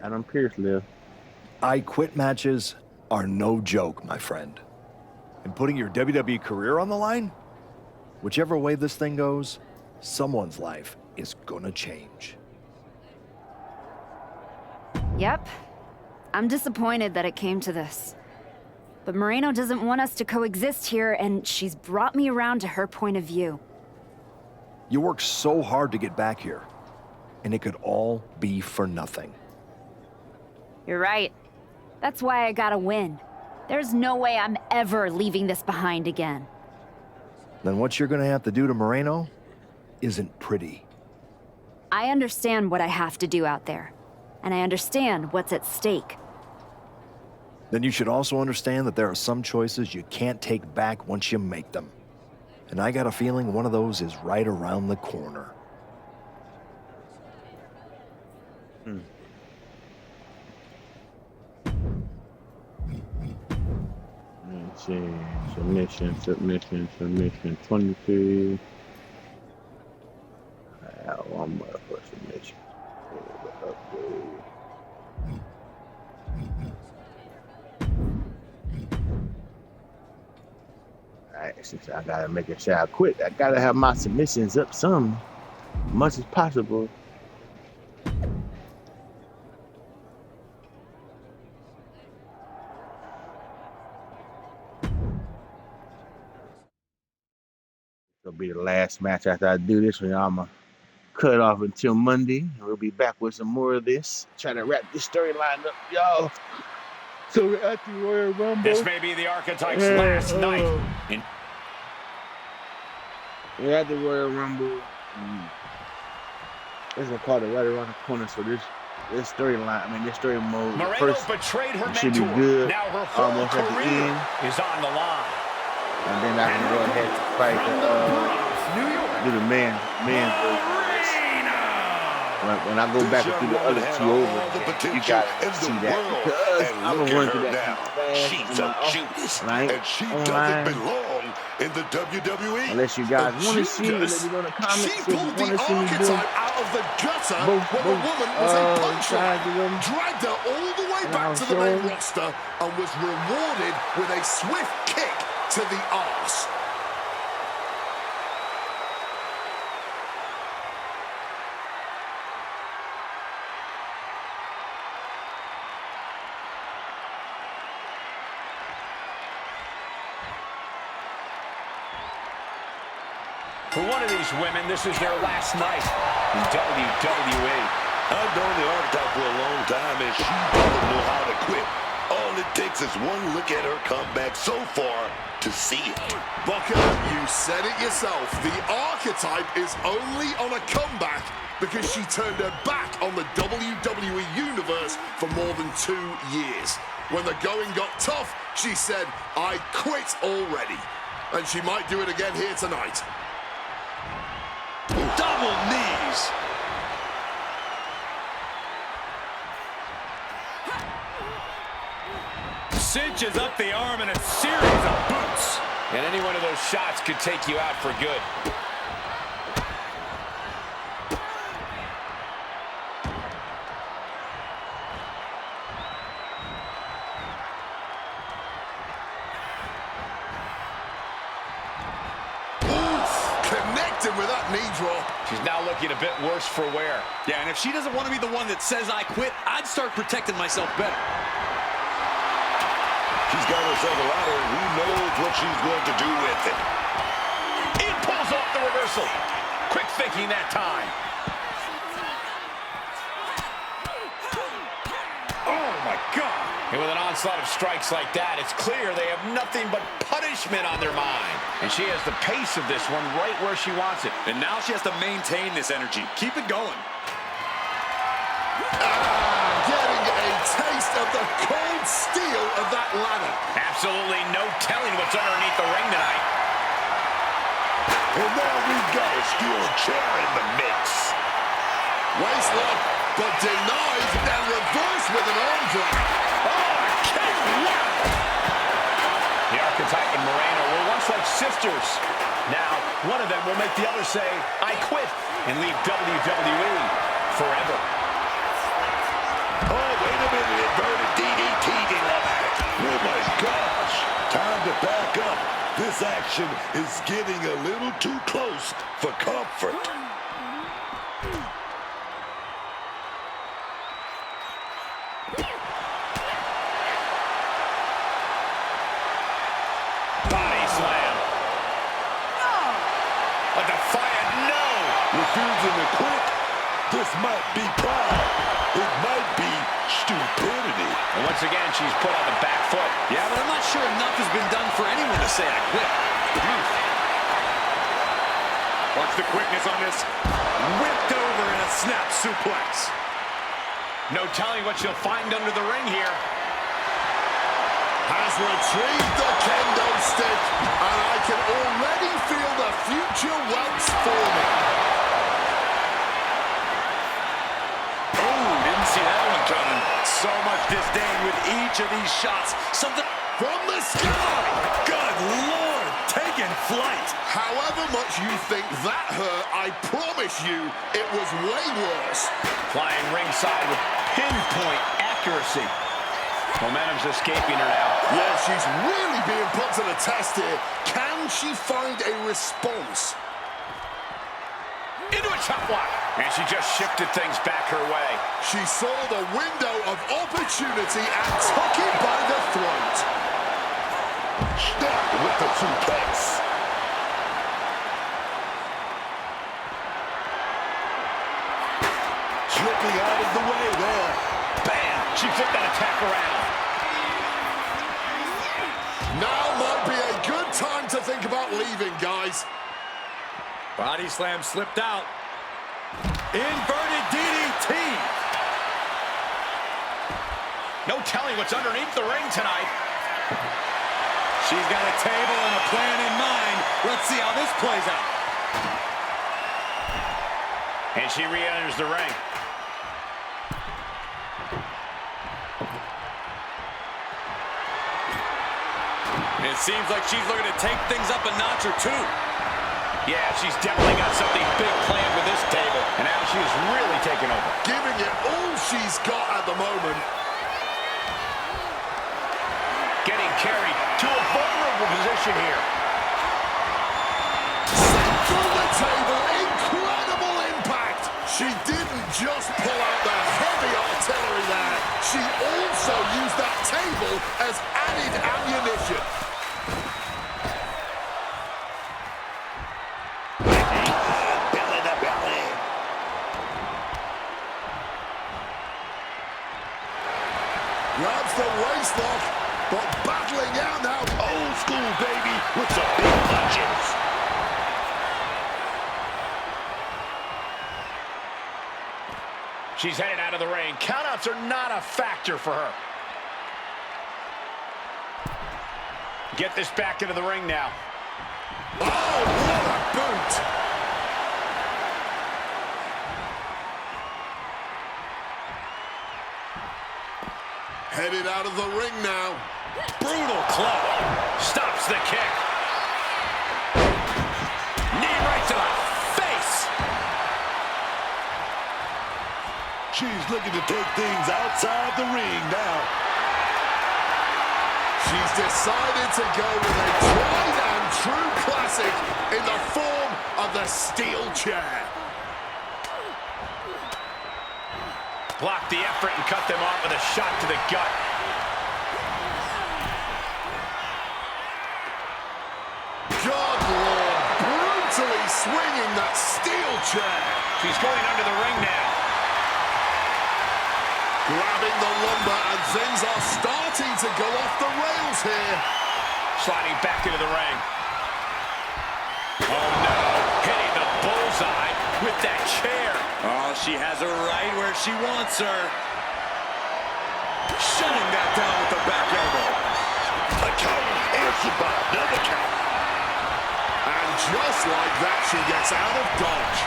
Adam Pearce, Liv. I quit matches are no joke, my friend. And putting your WWE career on the line? Whichever way this thing goes, someone's life is gonna change. Yep. I'm disappointed that it came to this. But Moreno doesn't want us to coexist here, and she's brought me around to her point of view. You worked so hard to get back here, and it could all be for nothing. You're right. That's why I gotta win. There's no way I'm ever leaving this behind again. Then what you're gonna have to do to Moreno isn't pretty. I understand what I have to do out there, and I understand what's at stake. Then you should also understand that there are some choices you can't take back once you make them. And I got a feeling one of those is right around the corner. Let's see. Submission. 23. I have one more for submission. Alright, since I gotta make a shot quick, I gotta have my submissions up some, much as possible. It'll be the last match after I do this one. I'm gonna cut off until Monday. We'll be back with some more of this. Trying to wrap this storyline up, y'all. So we're at the Royal Rumble. This may be the Archetype's last night. We're at the Royal Rumble. This is called it right around the corner. So this storyline, this story mode, Moreno first betrayed her should be mentor. good. Now her whole Almost at the career end. is on the line. And then I can go ahead and fight do the man version. When I go back and do the other two over, you gotta see that because I'm gonna run through that fast. She's a Judas, and she doesn't belong in the WWE. Unless you guys want to see it, let me know in the comments. She pulled the archetype out of the gutter when the woman was a puncher, dragged her all the way back to the main roster, and was rewarded with a swift kick to the arse. For one of these women, this is their last night in WWE. I've known the Archetype for a long time, and she doesn't know how to quit. All it takes is one look at her comeback so far to see it. Booker, you said it yourself. The Archetype is only on a comeback because she turned her back on the WWE Universe for more than 2 years. When the going got tough, she said, I quit already. And she might do it again here tonight. Double knees. Cinches up the arm in a series of boots. And any one of those shots could take you out for good. With that knee drop. She's now looking a bit worse for wear. Yeah, and if she doesn't want to be the one that says I quit, I'd start protecting myself better. She's got herself a ladder, and who knows what she's going to do with it. He pulls off the reversal. Quick thinking that time. Oh, my God. And with an onslaught of strikes like that, it's clear they have nothing but punishment on their mind. And she has the pace of this one right where she wants it. And now she has to maintain this energy. Keep it going. Getting a taste of the cold steel of that ladder. Absolutely no telling what's underneath the ring tonight. And now we've got a steel chair in the mix. Waistlock, but denied, then reversed with an arm drag. The Archetype and Moreno were once like sisters. Now, one of them will make the other say, I quit, and leave WWE forever. Oh, wait a minute. Inverted DDT delivered. Oh, my gosh. Time to back up. This action is getting a little too close for comfort. Body slam. No. A defiant no. Refusing to quit. This might be pride. It might be stupidity. And once again, she's put on the back foot. Yeah, but I'm not sure enough has been done for anyone to say I quit. Watch the quickness on this. Whipped over in a snap suplex. No telling what she'll find under the ring here. Has retrieved the kendo stick, and I can already feel the future welts forming. Oh, didn't see that one coming. So much disdain with each of these shots. Something from the sky. Good Lord, taking flight. However much you think that hurt, I promise you it was way worse. Flying ringside with pinpoint accuracy. Momentum's escaping her now. Yeah, she's really being put to the test here. Can she find a response? Into a chop block. And she just shifted things back her way. She saw the window of opportunity and took it by the throat. Stuck with the suplex. Slipping out of the way there. Bam! She flipped that attack around. Now might be a good time to think about leaving, guys. Body slam slipped out. Inverted DDT. No telling what's underneath the ring tonight. She's got a table and a plan in mind. Let's see how this plays out. And she re-enters the ring. It seems like she's looking to take things up a notch or two. Yeah, she's definitely got something big planned with this table. And now she is really taking over. Giving it all she's got at the moment. Getting carried to a vulnerable position here. Sent through the table. Incredible impact. She didn't just pull out the heavy artillery there. She also used that table as added ammunition. Grabs the waistlock, but battling out now. Old school, baby, with some big punches. She's headed out of the ring. Countouts are not a factor for her. Get this back into the ring now. Oh, what a boot! Headed out of the ring now. Brutal club. Stops the kick. Knee right to the face. She's looking to take things outside the ring now. She's decided to go with a tried and true classic in the form of the steel chair. Blocked the effort and cut them off with a shot to the gut. God, Lord, brutally swinging that steel chair. She's going under the ring now. Grabbing the lumber, and things are starting to go off the rails here. Sliding back into the ring. Oh, no. Hitting the bullseye with that chair. Oh, she has her right where she wants her. Shutting that down with the back elbow. A count, answered by another count. And just like that, she gets out of dodge.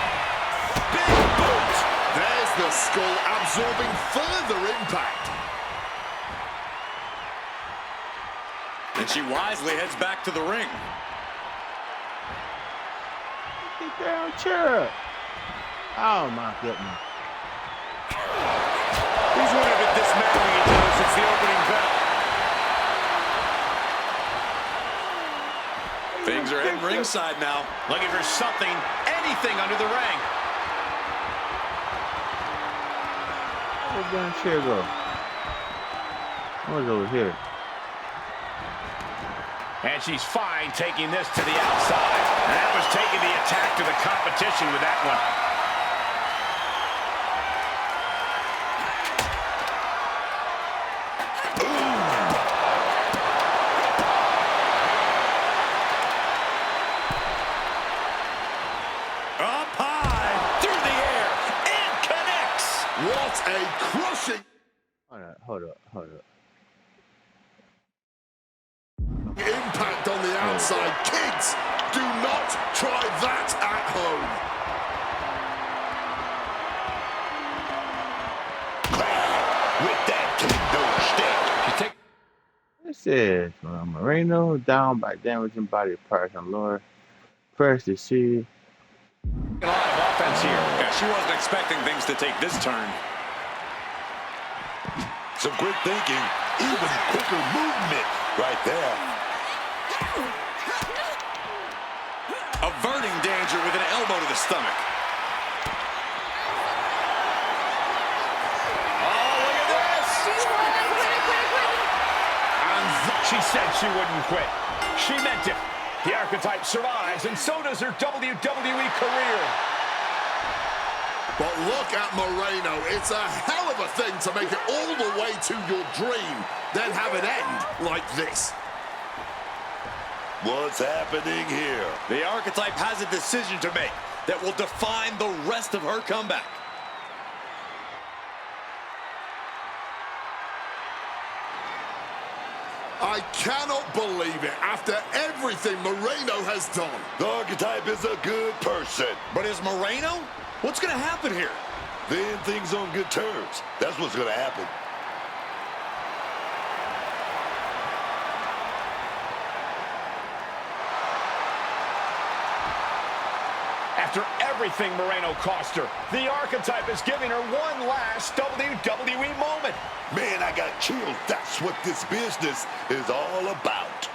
Big boot. There's the skull absorbing further impact. And she wisely heads back to the ring. Get down, cheer up. Oh, my goodness. He's wondered if dismantling each other since the opening bell. Things are heading ringside now. Looking for something, anything under the ring. Where's that chair go? Where's over here? And she's fine taking this to the outside. And that was taking the attack to the competition with that one. Up high, through the air, and connects. What a crushing... Hold up. Impact on the outside. Kids, do not try that at home. With that kendo stick. This is Moreno down by damaging body parts on lower press to see. A lot of offense here. Yeah, she wasn't expecting things to take this turn. Some quick thinking, even quicker movement right there. Averting danger with an elbow to the stomach. Oh, look at this! And she said she wouldn't quit. She meant it. The Archetype survives, and so does her WWE career. But look at Moreno. It's a hell of a thing to make it all the way to your dream, then have it end like this. What's happening here? The Archetype has a decision to make that will define the rest of her comeback. I cannot believe it. After everything Moreno has done. The Archetype is a good person. But is Moreno? What's going to happen here? Then things on good terms. That's what's going to happen. After everything Moreno cost her, the Archetype is giving her one last WWE moment. Man, I got chills. That's what this business is all about.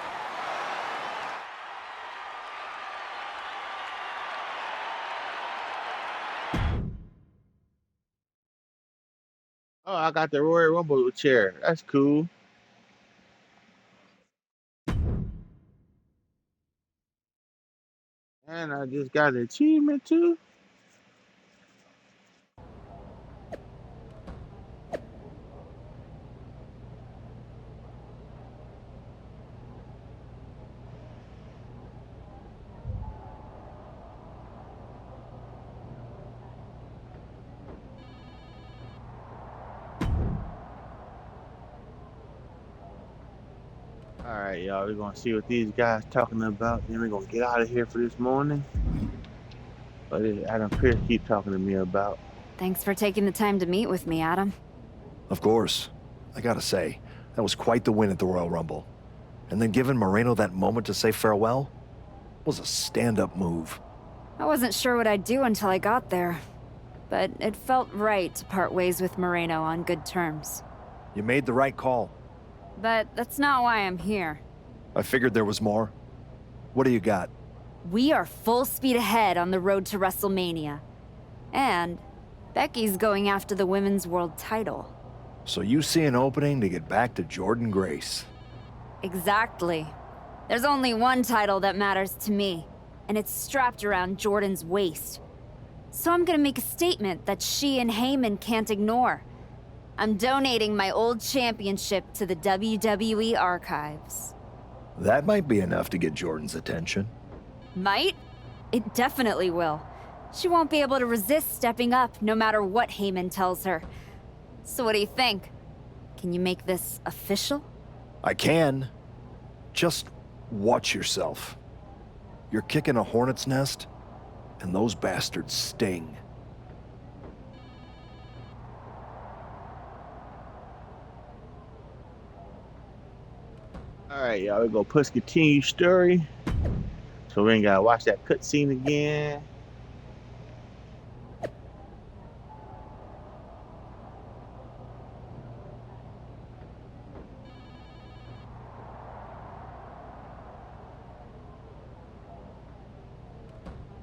Oh, I got the Royal Rumble chair. That's cool. And I just got an achievement too. All right, y'all, we're gonna see what these guys talking about. Then we're gonna get out of here for this morning. What did Adam Pearce keep talking to me about? Thanks for taking the time to meet with me, Adam. Of course. I gotta say, that was quite the win at the Royal Rumble. And then giving Moreno that moment to say farewell was a stand-up move. I wasn't sure what I'd do until I got there, but it felt right to part ways with Moreno on good terms. You made the right call. But that's not why I'm here. I figured there was more. What do you got? We are full speed ahead on the road to WrestleMania. And Becky's going after the Women's World title. So you see an opening to get back to Jordynne Grace. Exactly. There's only one title that matters to me, and it's strapped around Jordynne's waist. So I'm gonna make a statement that she and Heyman can't ignore. I'm donating my old championship to the WWE archives. That might be enough to get Jordynne's attention. Might? It definitely will. She won't be able to resist stepping up no matter what Heyman tells her. So what do you think? Can you make this official? I can. Just watch yourself. You're kicking a hornet's nest, and those bastards sting. All right, y'all, we're gonna push continue story. So we ain't gotta watch that cutscene again.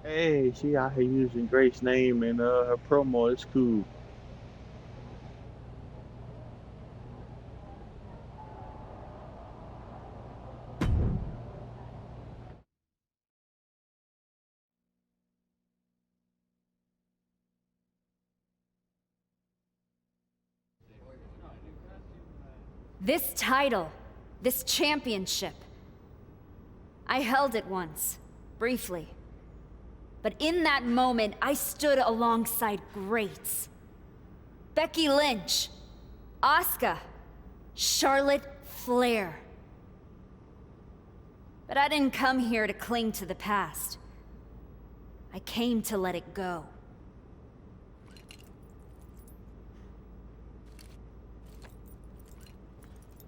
Hey, she out here using Grace's name in her promo. It's cool. This title, this championship. I held it once, briefly. But in that moment, I stood alongside greats. Becky Lynch, Asuka, Charlotte Flair. But I didn't come here to cling to the past. I came to let it go.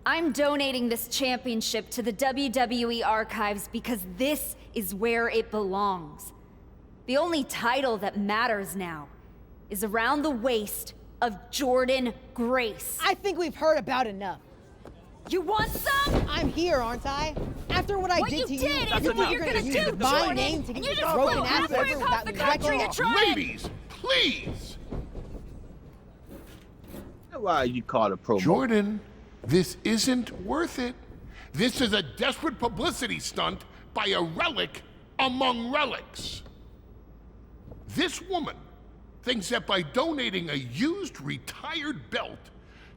I'm donating this championship to the WWE archives because this is where it belongs. The only title that matters now is around the waist of Jordynne Grace. I think we've heard about enough. You want some? I'm here, aren't I? After what I did to you, you're gonna do, my name to and get you just broken flew ass halfway over across without the country to try it. Ladies, please. Why you call it promo? Jordan, this isn't worth it. This is a desperate publicity stunt by a relic among relics. This woman thinks that by donating a used retired belt,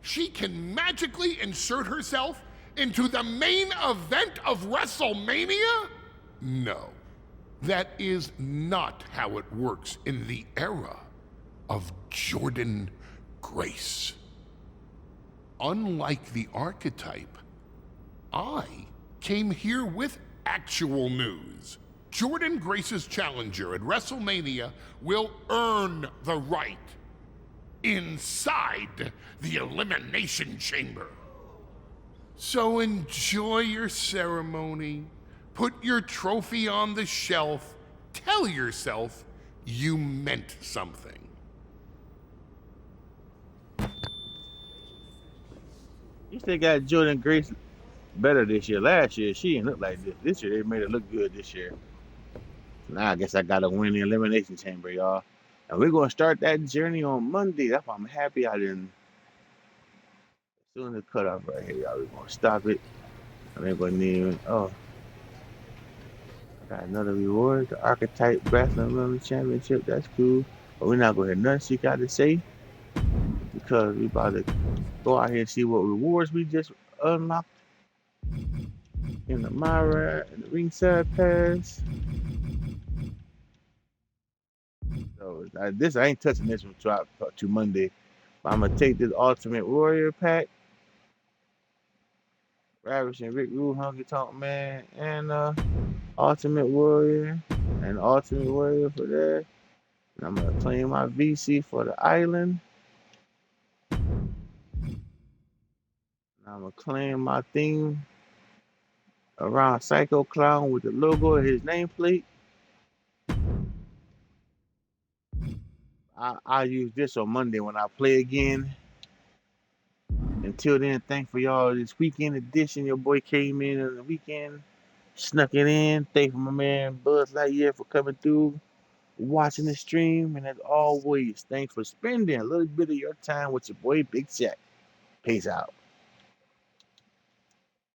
she can magically insert herself into the main event of WrestleMania? No, that is not how it works in the era of Jordynne Grace. Unlike the archetype, I came here with actual news. Jordynne Grace's challenger at WrestleMania will earn the right inside the Elimination Chamber. So enjoy your ceremony, put your trophy on the shelf, tell yourself you meant something. You still got Jordynne Grace better this year. Last year, she didn't look like this. This year, they made her look good this year. Now, I guess I got to win the Elimination Chamber, y'all. And we're going to start that journey on Monday. That's why I'm happy I didn't. As soon as the cutoff right here, y'all, we're going to stop it. And they're going to need, I got another reward. The Archetype Wrestling Women's Championship. That's cool. But we're not going to hear nothing she got to say. Because we about to go out here and see what rewards we just unlocked. In the Myra and the ringside pass. So I ain't touching this one to Monday. But I'm gonna take this Ultimate Warrior pack. Ravish and Rick Rude, Honky Tonk Man, and Ultimate Warrior and Ultimate Warrior for that. And I'm gonna claim my VC for the island. And I'm gonna claim my theme around Psycho Clown with the logo of his nameplate. I'll use this on Monday when I play again. Until then, thanks for y'all this weekend edition. Your boy came in on the weekend, snuck it in. Thanks for my man Buzz Lightyear for coming through, watching the stream. And as always, thanks for spending a little bit of your time with your boy Big Jack. Peace out.